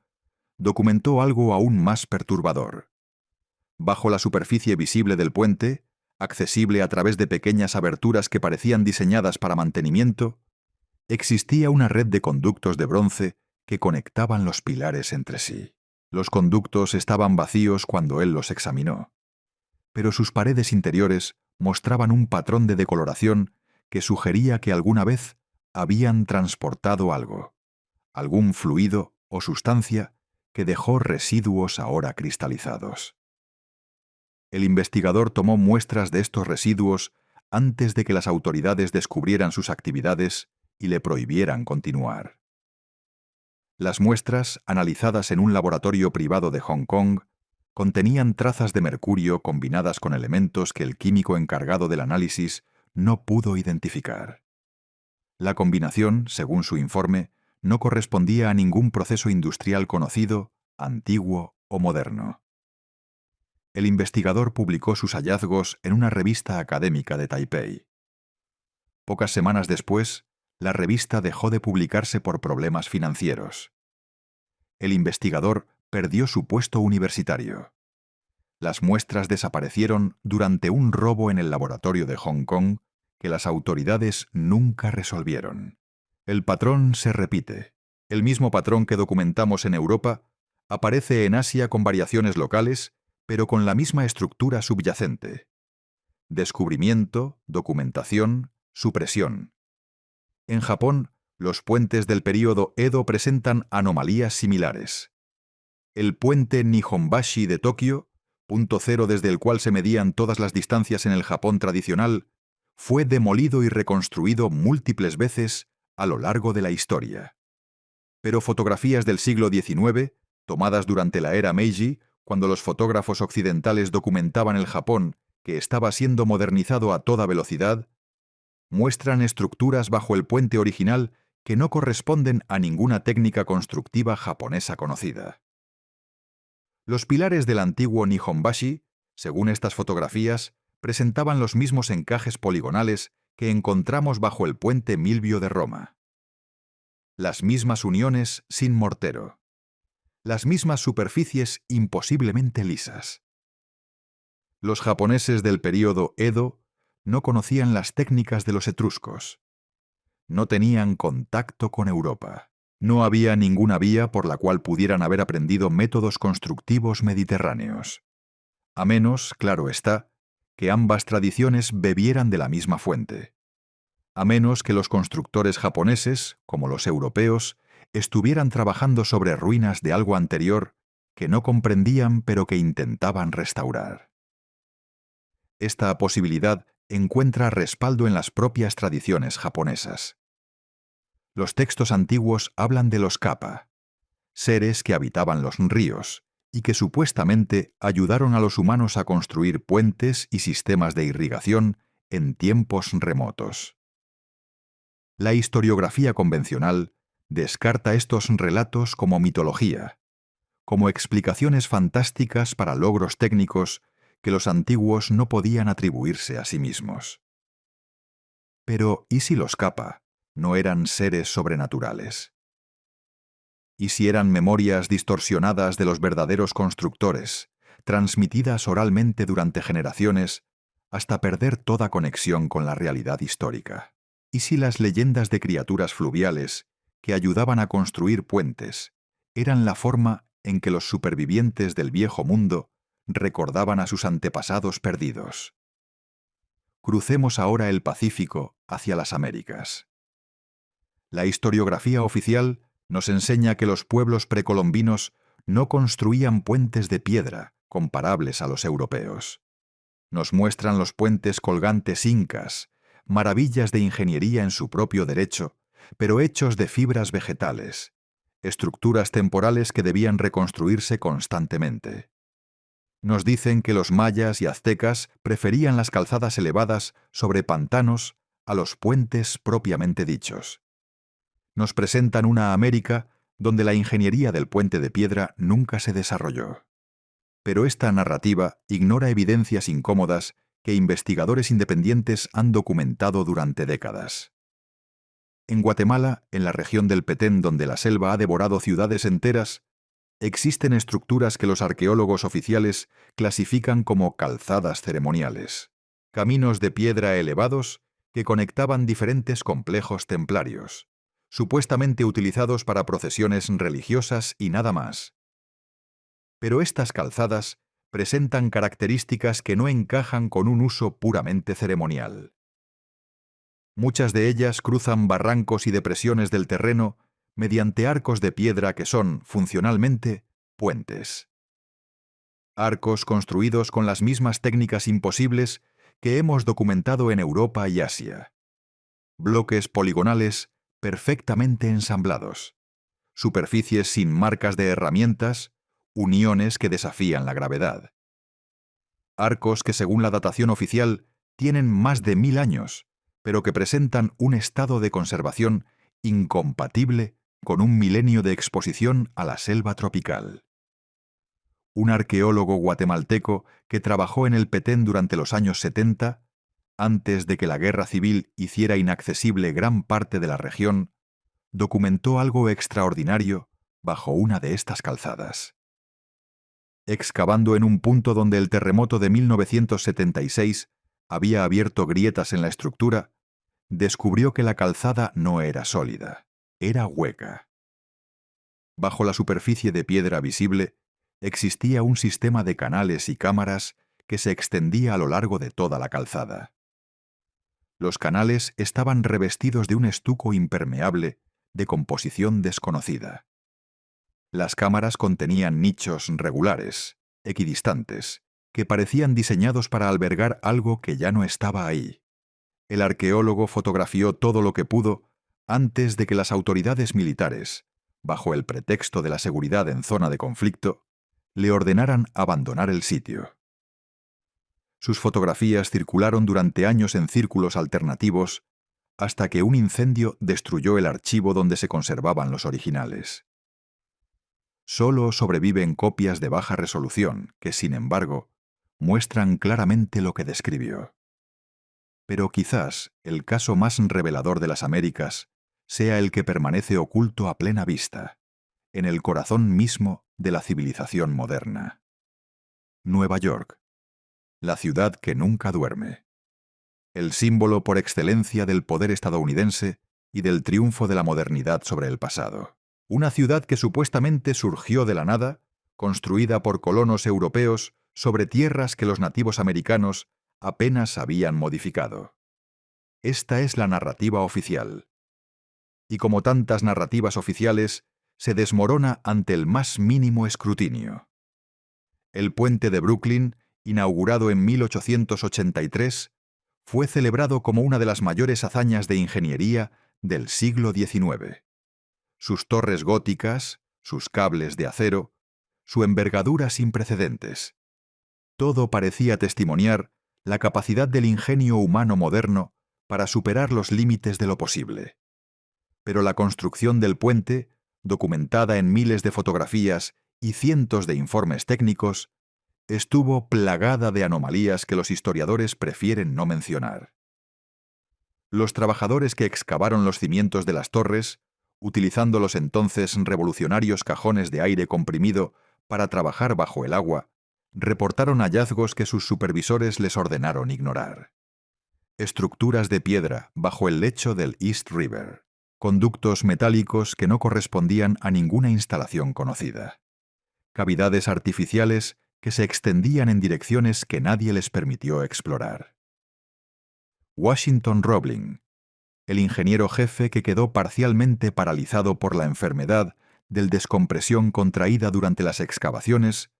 documentó algo aún más perturbador. Bajo la superficie visible del puente, accesible a través de pequeñas aberturas que parecían diseñadas para mantenimiento, existía una red de conductos de bronce que conectaban los pilares entre sí. Los conductos estaban vacíos cuando él los examinó, pero sus paredes interiores mostraban un patrón de decoloración que sugería que alguna vez habían transportado algo, algún fluido o sustancia que dejó residuos ahora cristalizados. El investigador tomó muestras de estos residuos antes de que las autoridades descubrieran sus actividades y le prohibieran continuar. Las muestras, analizadas en un laboratorio privado de Hong Kong, contenían trazas de mercurio combinadas con elementos que el químico encargado del análisis no pudo identificar. La combinación, según su informe, no correspondía a ningún proceso industrial conocido, antiguo o moderno. El investigador publicó sus hallazgos en una revista académica de Taipei. Pocas semanas después, la revista dejó de publicarse por problemas financieros. El investigador perdió su puesto universitario. Las muestras desaparecieron durante un robo en el laboratorio de Hong Kong que las autoridades nunca resolvieron. El patrón se repite. El mismo patrón que documentamos en Europa aparece en Asia con variaciones locales, pero con la misma estructura subyacente. Descubrimiento, documentación, supresión. En Japón, los puentes del período Edo presentan anomalías similares. El puente Nihonbashi de Tokio, punto cero desde el cual se medían todas las distancias en el Japón tradicional, fue demolido y reconstruido múltiples veces a lo largo de la historia. Pero fotografías del siglo XIX, tomadas durante la era Meiji, cuando los fotógrafos occidentales documentaban el Japón que estaba siendo modernizado a toda velocidad, muestran estructuras bajo el puente original que no corresponden a ninguna técnica constructiva japonesa conocida. Los pilares del antiguo Nihonbashi, según estas fotografías, presentaban los mismos encajes poligonales que encontramos bajo el puente Milvio de Roma. Las mismas uniones sin mortero. Las mismas superficies imposiblemente lisas. Los japoneses del período Edo no conocían las técnicas de los etruscos. No tenían contacto con Europa. No había ninguna vía por la cual pudieran haber aprendido métodos constructivos mediterráneos. A menos, claro está, que ambas tradiciones bebieran de la misma fuente. A menos que los constructores japoneses, como los europeos, estuvieran trabajando sobre ruinas de algo anterior que no comprendían pero que intentaban restaurar. Esta posibilidad encuentra respaldo en las propias tradiciones japonesas. Los textos antiguos hablan de los Kappa, seres que habitaban los ríos y que supuestamente ayudaron a los humanos a construir puentes y sistemas de irrigación en tiempos remotos. La historiografía convencional descarta estos relatos como mitología, como explicaciones fantásticas para logros técnicos que los antiguos no podían atribuirse a sí mismos. Pero, ¿y si los Kappa no eran seres sobrenaturales? ¿Y si eran memorias distorsionadas de los verdaderos constructores, transmitidas oralmente durante generaciones, hasta perder toda conexión con la realidad histórica? ¿Y si las leyendas de criaturas fluviales que ayudaban a construir puentes eran la forma en que los supervivientes del viejo mundo recordaban a sus antepasados perdidos? Crucemos ahora el Pacífico hacia las Américas. La historiografía oficial nos enseña que los pueblos precolombinos no construían puentes de piedra comparables a los europeos. Nos muestran los puentes colgantes incas, maravillas de ingeniería en su propio derecho, pero hechos de fibras vegetales, estructuras temporales que debían reconstruirse constantemente. Nos dicen que los mayas y aztecas preferían las calzadas elevadas sobre pantanos a los puentes propiamente dichos. Nos presentan una América donde la ingeniería del puente de piedra nunca se desarrolló. Pero esta narrativa ignora evidencias incómodas que investigadores independientes han documentado durante décadas. En Guatemala, en la región del Petén donde la selva ha devorado ciudades enteras, existen estructuras que los arqueólogos oficiales clasifican como calzadas ceremoniales, caminos de piedra elevados que conectaban diferentes complejos templarios, supuestamente utilizados para procesiones religiosas y nada más. Pero estas calzadas presentan características que no encajan con un uso puramente ceremonial. Muchas de ellas cruzan barrancos y depresiones del terreno mediante arcos de piedra que son, funcionalmente, puentes. Arcos construidos con las mismas técnicas imposibles que hemos documentado en Europa y Asia. Bloques poligonales perfectamente ensamblados. Superficies sin marcas de herramientas, uniones que desafían la gravedad. Arcos que según la datación oficial tienen más de 1000 años, pero que presentan un estado de conservación incompatible con un milenio de exposición a la selva tropical. Un arqueólogo guatemalteco que trabajó en el Petén durante los años 70, antes de que la guerra civil hiciera inaccesible gran parte de la región, documentó algo extraordinario bajo una de estas calzadas. Excavando en un punto donde el terremoto de 1976 había abierto grietas en la estructura, descubrió que la calzada no era sólida, era hueca. Bajo la superficie de piedra visible existía un sistema de canales y cámaras que se extendía a lo largo de toda la calzada. Los canales estaban revestidos de un estuco impermeable de composición desconocida. Las cámaras contenían nichos regulares, equidistantes, que parecían diseñados para albergar algo que ya no estaba ahí. El arqueólogo fotografió todo lo que pudo antes de que las autoridades militares, bajo el pretexto de la seguridad en zona de conflicto, le ordenaran abandonar el sitio. Sus fotografías circularon durante años en círculos alternativos hasta que un incendio destruyó el archivo donde se conservaban los originales. Solo sobreviven copias de baja resolución que, sin embargo, muestran claramente lo que describió. Pero quizás el caso más revelador de las Américas sea el que permanece oculto a plena vista, en el corazón mismo de la civilización moderna. Nueva York, la ciudad que nunca duerme. El símbolo por excelencia del poder estadounidense y del triunfo de la modernidad sobre el pasado. Una ciudad que supuestamente surgió de la nada, construida por colonos europeos sobre tierras que los nativos americanos apenas habían modificado. Esta es la narrativa oficial. Y como tantas narrativas oficiales, se desmorona ante el más mínimo escrutinio. El puente de Brooklyn, inaugurado en 1883, fue celebrado como una de las mayores hazañas de ingeniería del siglo XIX. Sus torres góticas, sus cables de acero, su envergadura sin precedentes. Todo parecía testimoniar la capacidad del ingenio humano moderno para superar los límites de lo posible. Pero la construcción del puente, documentada en miles de fotografías y cientos de informes técnicos, estuvo plagada de anomalías que los historiadores prefieren no mencionar. Los trabajadores que excavaron los cimientos de las torres, utilizando los entonces revolucionarios cajones de aire comprimido para trabajar bajo el agua, reportaron hallazgos que sus supervisores les ordenaron ignorar. Estructuras de piedra bajo el lecho del East River, conductos metálicos que no correspondían a ninguna instalación conocida, cavidades artificiales que se extendían en direcciones que nadie les permitió explorar. Washington Roebling, el ingeniero jefe que quedó parcialmente paralizado por la enfermedad del descompresión contraída durante las excavaciones,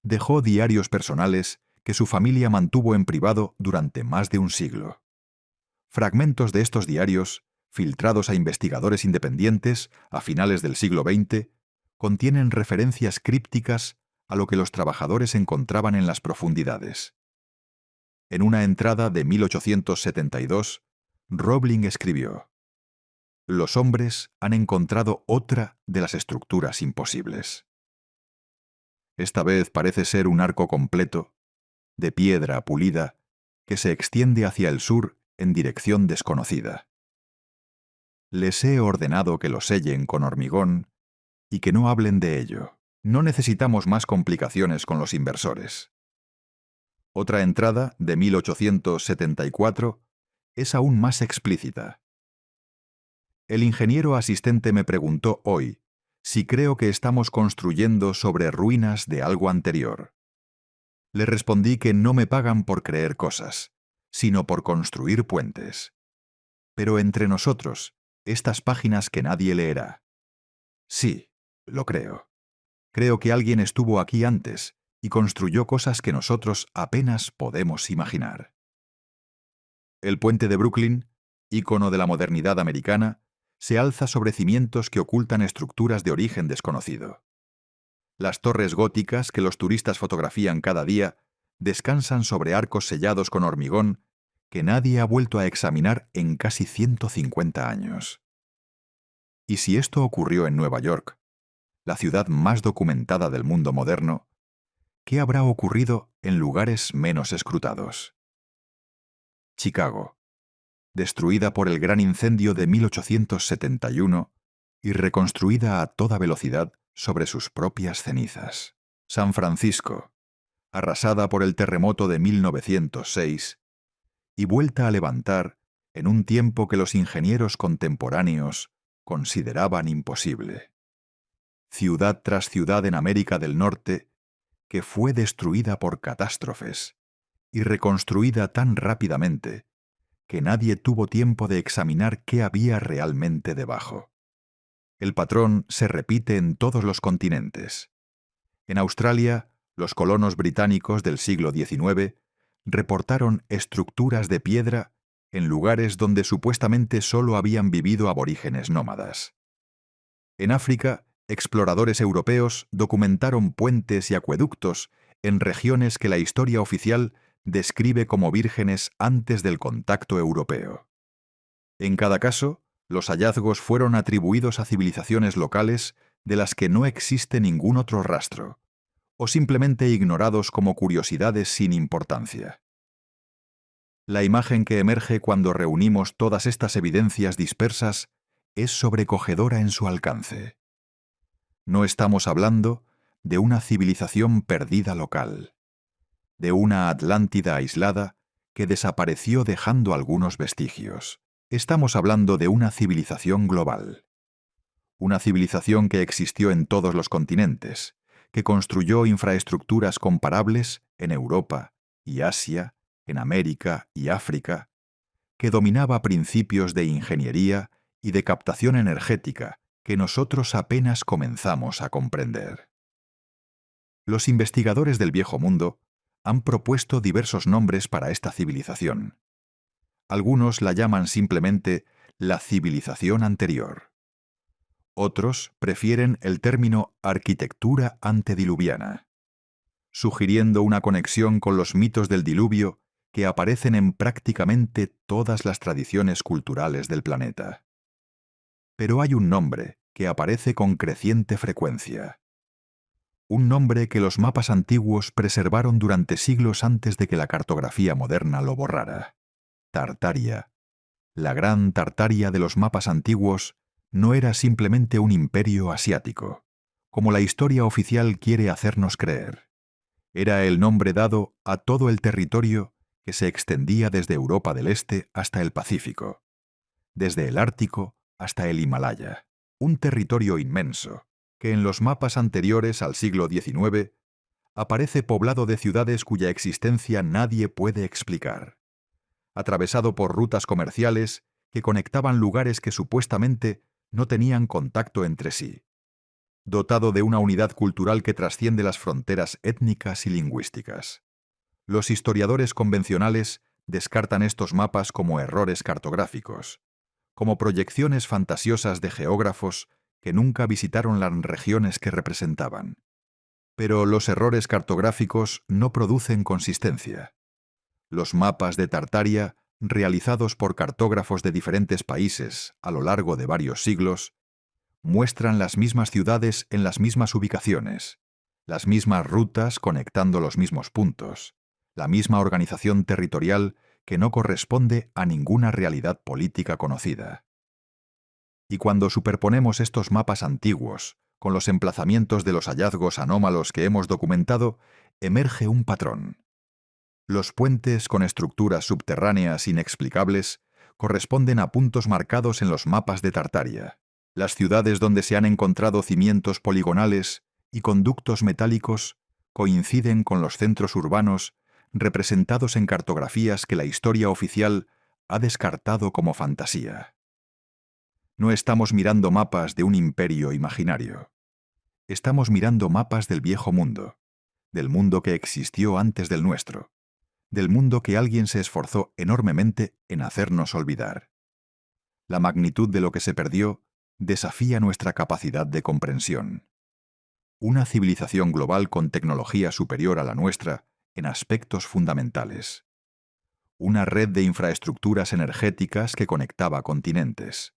dejó diarios personales que su familia mantuvo en privado durante más de un siglo. Fragmentos de estos diarios, filtrados a investigadores independientes a finales del siglo XX, contienen referencias crípticas a lo que los trabajadores encontraban en las profundidades. En una entrada de 1872, Roebling escribió: «Los hombres han encontrado otra de las estructuras imposibles. Esta vez parece ser un arco completo, de piedra pulida, que se extiende hacia el sur en dirección desconocida. Les he ordenado que lo sellen con hormigón y que no hablen de ello. No necesitamos más complicaciones con los inversores». Otra entrada, de 1874, es aún más explícita. El ingeniero asistente me preguntó hoy si creo que estamos construyendo sobre ruinas de algo anterior. Le respondí que no me pagan por creer cosas, sino por construir puentes. Pero entre nosotros, estas páginas que nadie leerá. Sí, lo creo. Creo que alguien estuvo aquí antes y construyó cosas que nosotros apenas podemos imaginar. El puente de Brooklyn, ícono de la modernidad americana, se alza sobre cimientos que ocultan estructuras de origen desconocido. Las torres góticas que los turistas fotografían cada día descansan sobre arcos sellados con hormigón que nadie ha vuelto a examinar en casi 150 años. Y si esto ocurrió en Nueva York, la ciudad más documentada del mundo moderno, ¿qué habrá ocurrido en lugares menos escrutados? Chicago, destruida por el gran incendio de 1871 y reconstruida a toda velocidad sobre sus propias cenizas. San Francisco, arrasada por el terremoto de 1906 y vuelta a levantar en un tiempo que los ingenieros contemporáneos consideraban imposible. Ciudad tras ciudad en América del Norte que fue destruida por catástrofes y reconstruida tan rápidamente que nadie tuvo tiempo de examinar qué había realmente debajo. El patrón se repite en todos los continentes. En Australia, los colonos británicos del siglo XIX reportaron estructuras de piedra en lugares donde supuestamente solo habían vivido aborígenes nómadas. En África, exploradores europeos documentaron puentes y acueductos en regiones que la historia oficial describe como vírgenes antes del contacto europeo. En cada caso, los hallazgos fueron atribuidos a civilizaciones locales de las que no existe ningún otro rastro, o simplemente ignorados como curiosidades sin importancia. La imagen que emerge cuando reunimos todas estas evidencias dispersas es sobrecogedora en su alcance. No estamos hablando de una civilización perdida local, de una Atlántida aislada que desapareció dejando algunos vestigios. Estamos hablando de una civilización global. Una civilización que existió en todos los continentes, que construyó infraestructuras comparables en Europa y Asia, en América y África, que dominaba principios de ingeniería y de captación energética que nosotros apenas comenzamos a comprender. Los investigadores del Viejo Mundo han propuesto diversos nombres para esta civilización. Algunos la llaman simplemente la civilización anterior. Otros prefieren el término arquitectura antediluviana, sugiriendo una conexión con los mitos del diluvio que aparecen en prácticamente todas las tradiciones culturales del planeta. Pero hay un nombre que aparece con creciente frecuencia. Un nombre que los mapas antiguos preservaron durante siglos antes de que la cartografía moderna lo borrara. Tartaria. La gran Tartaria de los mapas antiguos no era simplemente un imperio asiático, como la historia oficial quiere hacernos creer. Era el nombre dado a todo el territorio que se extendía desde Europa del Este hasta el Pacífico, desde el Ártico hasta el Himalaya, un territorio inmenso que en los mapas anteriores al siglo XIX aparece poblado de ciudades cuya existencia nadie puede explicar, atravesado por rutas comerciales que conectaban lugares que supuestamente no tenían contacto entre sí, dotado de una unidad cultural que trasciende las fronteras étnicas y lingüísticas. Los historiadores convencionales descartan estos mapas como errores cartográficos, como proyecciones fantasiosas de geógrafos que nunca visitaron las regiones que representaban. Pero los errores cartográficos no producen consistencia. Los mapas de Tartaria, realizados por cartógrafos de diferentes países a lo largo de varios siglos, muestran las mismas ciudades en las mismas ubicaciones, las mismas rutas conectando los mismos puntos, la misma organización territorial que no corresponde a ninguna realidad política conocida. Y cuando superponemos estos mapas antiguos con los emplazamientos de los hallazgos anómalos que hemos documentado, emerge un patrón. Los puentes con estructuras subterráneas inexplicables corresponden a puntos marcados en los mapas de Tartaria. Las ciudades donde se han encontrado cimientos poligonales y conductos metálicos coinciden con los centros urbanos representados en cartografías que la historia oficial ha descartado como fantasía. No estamos mirando mapas de un imperio imaginario. Estamos mirando mapas del viejo mundo, del mundo que existió antes del nuestro, del mundo que alguien se esforzó enormemente en hacernos olvidar. La magnitud de lo que se perdió desafía nuestra capacidad de comprensión. Una civilización global con tecnología superior a la nuestra en aspectos fundamentales. Una red de infraestructuras energéticas que conectaba continentes.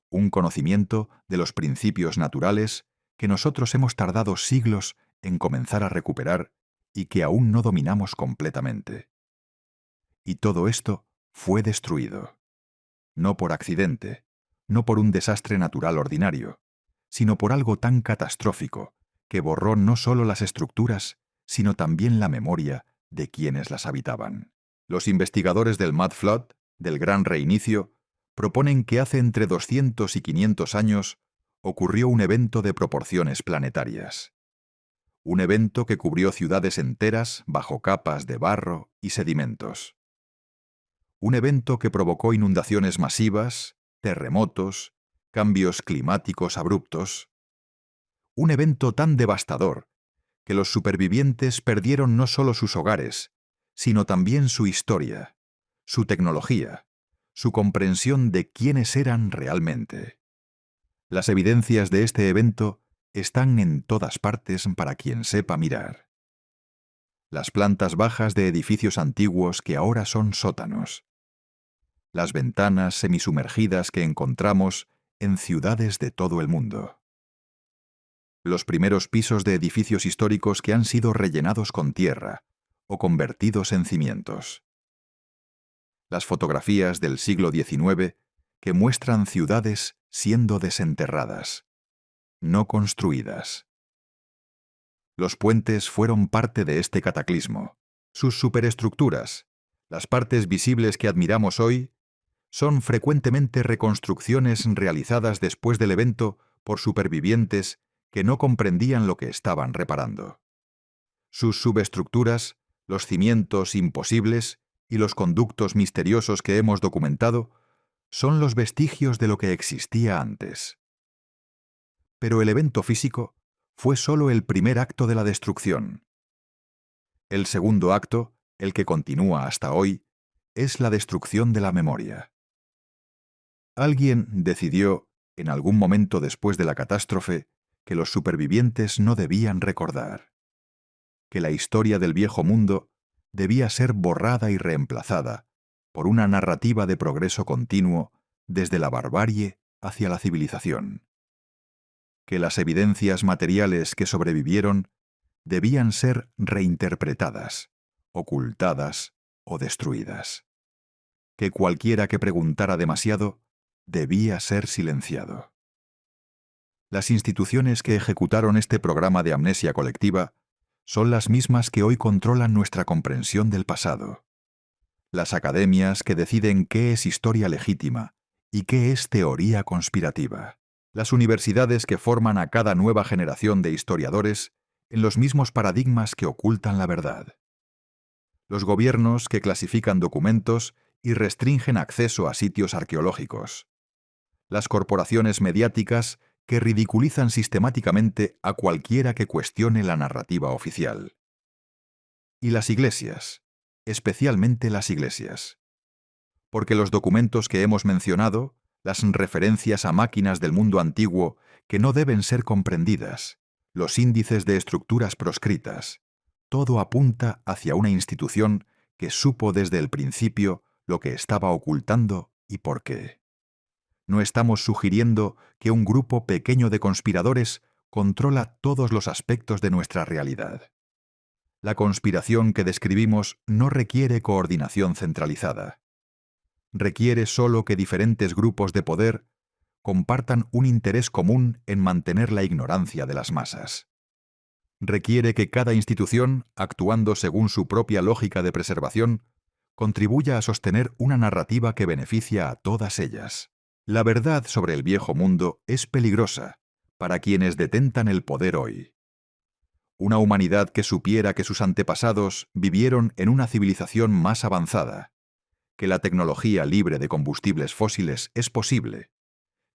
Un conocimiento de los principios naturales que nosotros hemos tardado siglos en comenzar a recuperar y que aún no dominamos completamente. Y todo esto fue destruido. No por accidente, no por un desastre natural ordinario, sino por algo tan catastrófico que borró no solo las estructuras, sino también la memoria de quienes las habitaban. Los investigadores del Mud Flood, del Gran Reinicio, proponen que hace entre 200 y 500 años ocurrió un evento de proporciones planetarias. Un evento que cubrió ciudades enteras bajo capas de barro y sedimentos. Un evento que provocó inundaciones masivas, terremotos, cambios climáticos abruptos. Un evento tan devastador que los supervivientes perdieron no solo sus hogares, sino también su historia, su tecnología, su comprensión de quiénes eran realmente. Las evidencias de este evento están en todas partes para quien sepa mirar. Las plantas bajas de edificios antiguos que ahora son sótanos. Las ventanas semisumergidas que encontramos en ciudades de todo el mundo. Los primeros pisos de edificios históricos que han sido rellenados con tierra o convertidos en cimientos. Las fotografías del siglo XIX que muestran ciudades siendo desenterradas, no construidas. Los puentes fueron parte de este cataclismo. Sus superestructuras, las partes visibles que admiramos hoy, son frecuentemente reconstrucciones realizadas después del evento por supervivientes que no comprendían lo que estaban reparando. Sus subestructuras, los cimientos imposibles y los conductos misteriosos que hemos documentado son los vestigios de lo que existía antes. Pero el evento físico fue solo el primer acto de la destrucción. El segundo acto, el que continúa hasta hoy, es la destrucción de la memoria. Alguien decidió, en algún momento después de la catástrofe, que los supervivientes no debían recordar, que la historia del viejo mundo debía ser borrada y reemplazada por una narrativa de progreso continuo desde la barbarie hacia la civilización, que las evidencias materiales que sobrevivieron debían ser reinterpretadas, ocultadas o destruidas, que cualquiera que preguntara demasiado debía ser silenciado. Las instituciones que ejecutaron este programa de amnesia colectiva son las mismas que hoy controlan nuestra comprensión del pasado. Las academias que deciden qué es historia legítima y qué es teoría conspirativa. Las universidades que forman a cada nueva generación de historiadores en los mismos paradigmas que ocultan la verdad. Los gobiernos que clasifican documentos y restringen acceso a sitios arqueológicos. Las corporaciones mediáticas que ridiculizan sistemáticamente a cualquiera que cuestione la narrativa oficial. Y las iglesias, especialmente las iglesias. Porque los documentos que hemos mencionado, las referencias a máquinas del mundo antiguo que no deben ser comprendidas, los índices de estructuras proscritas, todo apunta hacia una institución que supo desde el principio lo que estaba ocultando y por qué. No estamos sugiriendo que un grupo pequeño de conspiradores controla todos los aspectos de nuestra realidad. La conspiración que describimos no requiere coordinación centralizada. Requiere solo que diferentes grupos de poder compartan un interés común en mantener la ignorancia de las masas. Requiere que cada institución, actuando según su propia lógica de preservación, contribuya a sostener una narrativa que beneficia a todas ellas. La verdad sobre el viejo mundo es peligrosa para quienes detentan el poder hoy. Una humanidad que supiera que sus antepasados vivieron en una civilización más avanzada, que la tecnología libre de combustibles fósiles es posible,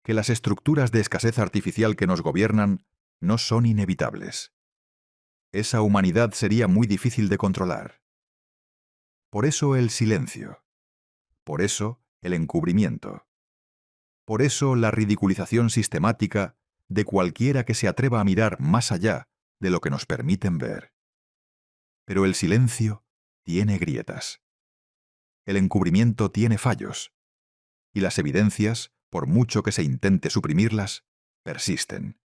que las estructuras de escasez artificial que nos gobiernan no son inevitables. Esa humanidad sería muy difícil de controlar. Por eso el silencio. Por eso el encubrimiento. Por eso la ridiculización sistemática de cualquiera que se atreva a mirar más allá de lo que nos permiten ver. Pero el silencio tiene grietas. El encubrimiento tiene fallos. Y las evidencias, por mucho que se intente suprimirlas, persisten.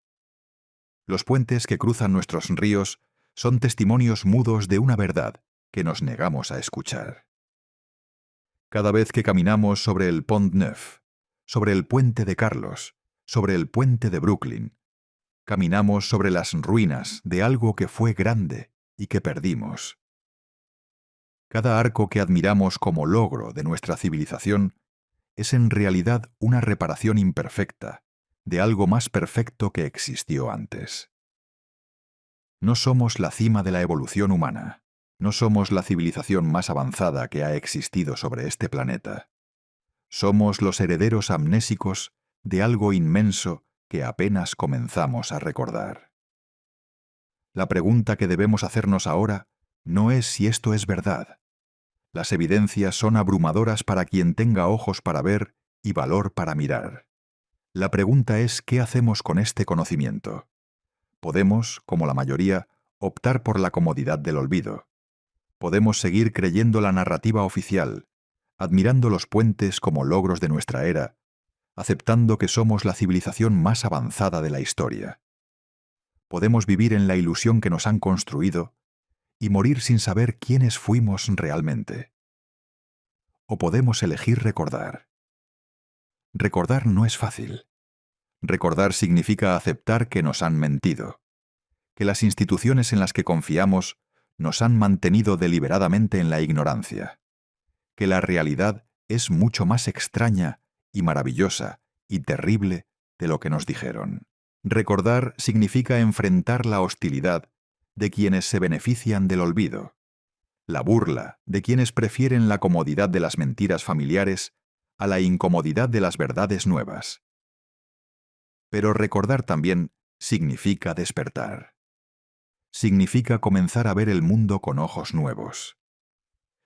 Los puentes que cruzan nuestros ríos son testimonios mudos de una verdad que nos negamos a escuchar. Cada vez que caminamos sobre el Pont Neuf, sobre el puente de Carlos, sobre el puente de Brooklyn, caminamos sobre las ruinas de algo que fue grande y que perdimos. Cada arco que admiramos como logro de nuestra civilización es en realidad una reparación imperfecta de algo más perfecto que existió antes. No somos la cima de la evolución humana. No somos la civilización más avanzada que ha existido sobre este planeta. Somos los herederos amnésicos de algo inmenso que apenas comenzamos a recordar. La pregunta que debemos hacernos ahora no es si esto es verdad. Las evidencias son abrumadoras para quien tenga ojos para ver y valor para mirar. La pregunta es ¿qué hacemos con este conocimiento? Podemos, como la mayoría, optar por la comodidad del olvido. Podemos seguir creyendo la narrativa oficial, admirando los puentes como logros de nuestra era, aceptando que somos la civilización más avanzada de la historia. Podemos vivir en la ilusión que nos han construido y morir sin saber quiénes fuimos realmente. O podemos elegir recordar. Recordar no es fácil. Recordar significa aceptar que nos han mentido, que las instituciones en las que confiamos nos han mantenido deliberadamente en la ignorancia, que la realidad es mucho más extraña y maravillosa y terrible de lo que nos dijeron. Recordar significa enfrentar la hostilidad de quienes se benefician del olvido, la burla de quienes prefieren la comodidad de las mentiras familiares a la incomodidad de las verdades nuevas. Pero recordar también significa despertar. Significa comenzar a ver el mundo con ojos nuevos.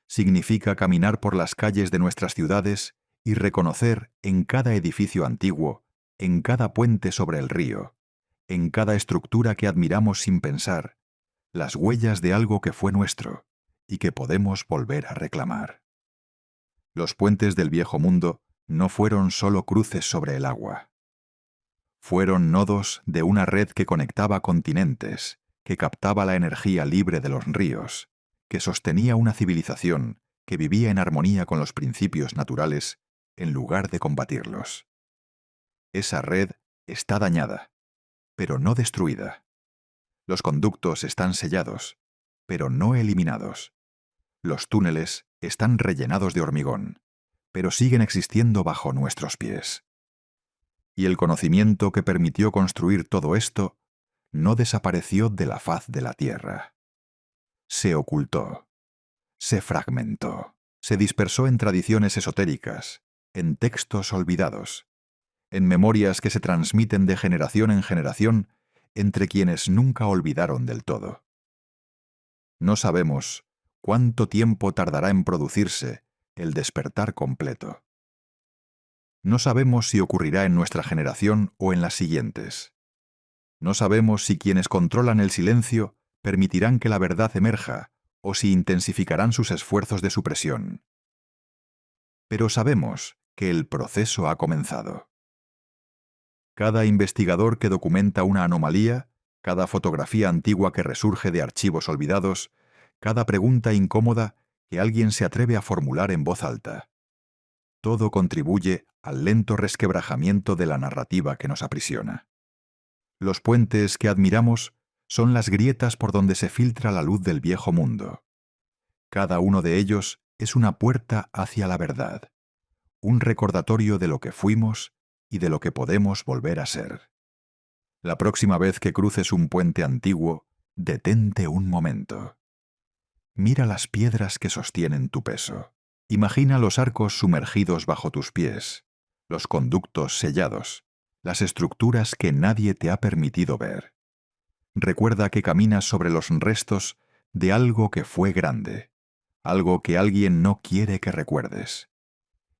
Significa caminar por las calles de nuestras ciudades y reconocer en cada edificio antiguo, en cada puente sobre el río, en cada estructura que admiramos sin pensar, las huellas de algo que fue nuestro y que podemos volver a reclamar. Los puentes del viejo mundo no fueron solo cruces sobre el agua. Fueron nodos de una red que conectaba continentes, que captaba la energía libre de los ríos, que sostenía una civilización que vivía en armonía con los principios naturales en lugar de combatirlos. Esa red está dañada, pero no destruida. Los conductos están sellados, pero no eliminados. Los túneles están rellenados de hormigón, pero siguen existiendo bajo nuestros pies. Y el conocimiento que permitió construir todo esto no desapareció de la faz de la tierra. Se ocultó, se fragmentó, se dispersó en tradiciones esotéricas, en textos olvidados, en memorias que se transmiten de generación en generación entre quienes nunca olvidaron del todo. No sabemos cuánto tiempo tardará en producirse el despertar completo. No sabemos si ocurrirá en nuestra generación o en las siguientes. No sabemos si quienes controlan el silencio permitirán que la verdad emerja o si intensificarán sus esfuerzos de supresión. Pero sabemos que el proceso ha comenzado. Cada investigador que documenta una anomalía, cada fotografía antigua que resurge de archivos olvidados, cada pregunta incómoda que alguien se atreve a formular en voz alta. Todo contribuye al lento resquebrajamiento de la narrativa que nos aprisiona. Los puentes que admiramos son las grietas por donde se filtra la luz del viejo mundo. Cada uno de ellos es una puerta hacia la verdad, un recordatorio de lo que fuimos y de lo que podemos volver a ser. La próxima vez que cruces un puente antiguo, detente un momento. Mira las piedras que sostienen tu peso. Imagina los arcos sumergidos bajo tus pies, los conductos sellados, las estructuras que nadie te ha permitido ver. Recuerda que caminas sobre los restos de algo que fue grande, algo que alguien no quiere que recuerdes.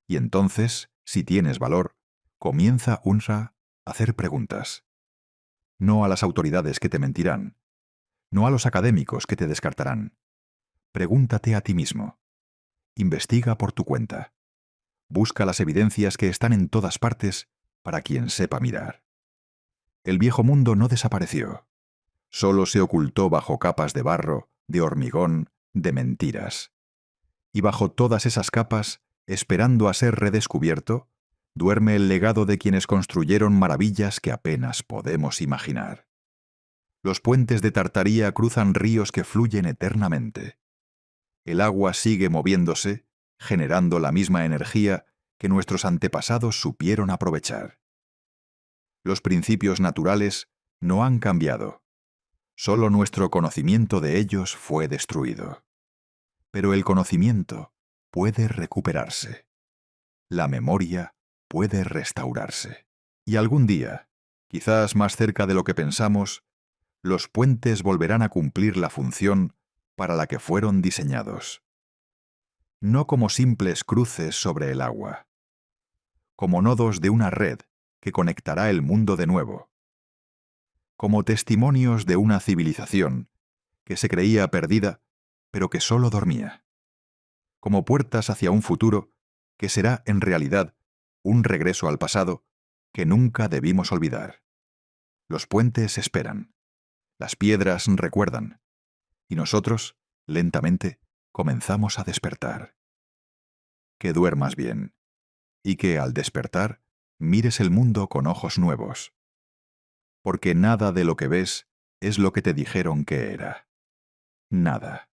Y entonces, si tienes valor, comienza a hacer preguntas. No a las autoridades que te mentirán, no a los académicos que te descartarán. Pregúntate a ti mismo. Investiga por tu cuenta. Busca las evidencias que están en todas partes para quien sepa mirar. El viejo mundo no desapareció. Solo se ocultó bajo capas de barro, de hormigón, de mentiras. Y bajo todas esas capas, esperando a ser redescubierto, duerme el legado de quienes construyeron maravillas que apenas podemos imaginar. Los puentes de Tartaría cruzan ríos que fluyen eternamente. El agua sigue moviéndose, generando la misma energía que nuestros antepasados supieron aprovechar. Los principios naturales no han cambiado. Solo nuestro conocimiento de ellos fue destruido. Pero el conocimiento puede recuperarse. La memoria puede restaurarse. Y algún día, quizás más cerca de lo que pensamos, los puentes volverán a cumplir la función para la que fueron diseñados. No como simples cruces sobre el agua, como nodos de una red que conectará el mundo de nuevo, como testimonios de una civilización que se creía perdida, pero que solo dormía, como puertas hacia un futuro que será en realidad un regreso al pasado que nunca debimos olvidar. Los puentes esperan, las piedras recuerdan, y nosotros, lentamente, comenzamos a despertar. Que duermas bien, y que, al despertar, mires el mundo con ojos nuevos. Porque nada de lo que ves es lo que te dijeron que era. Nada.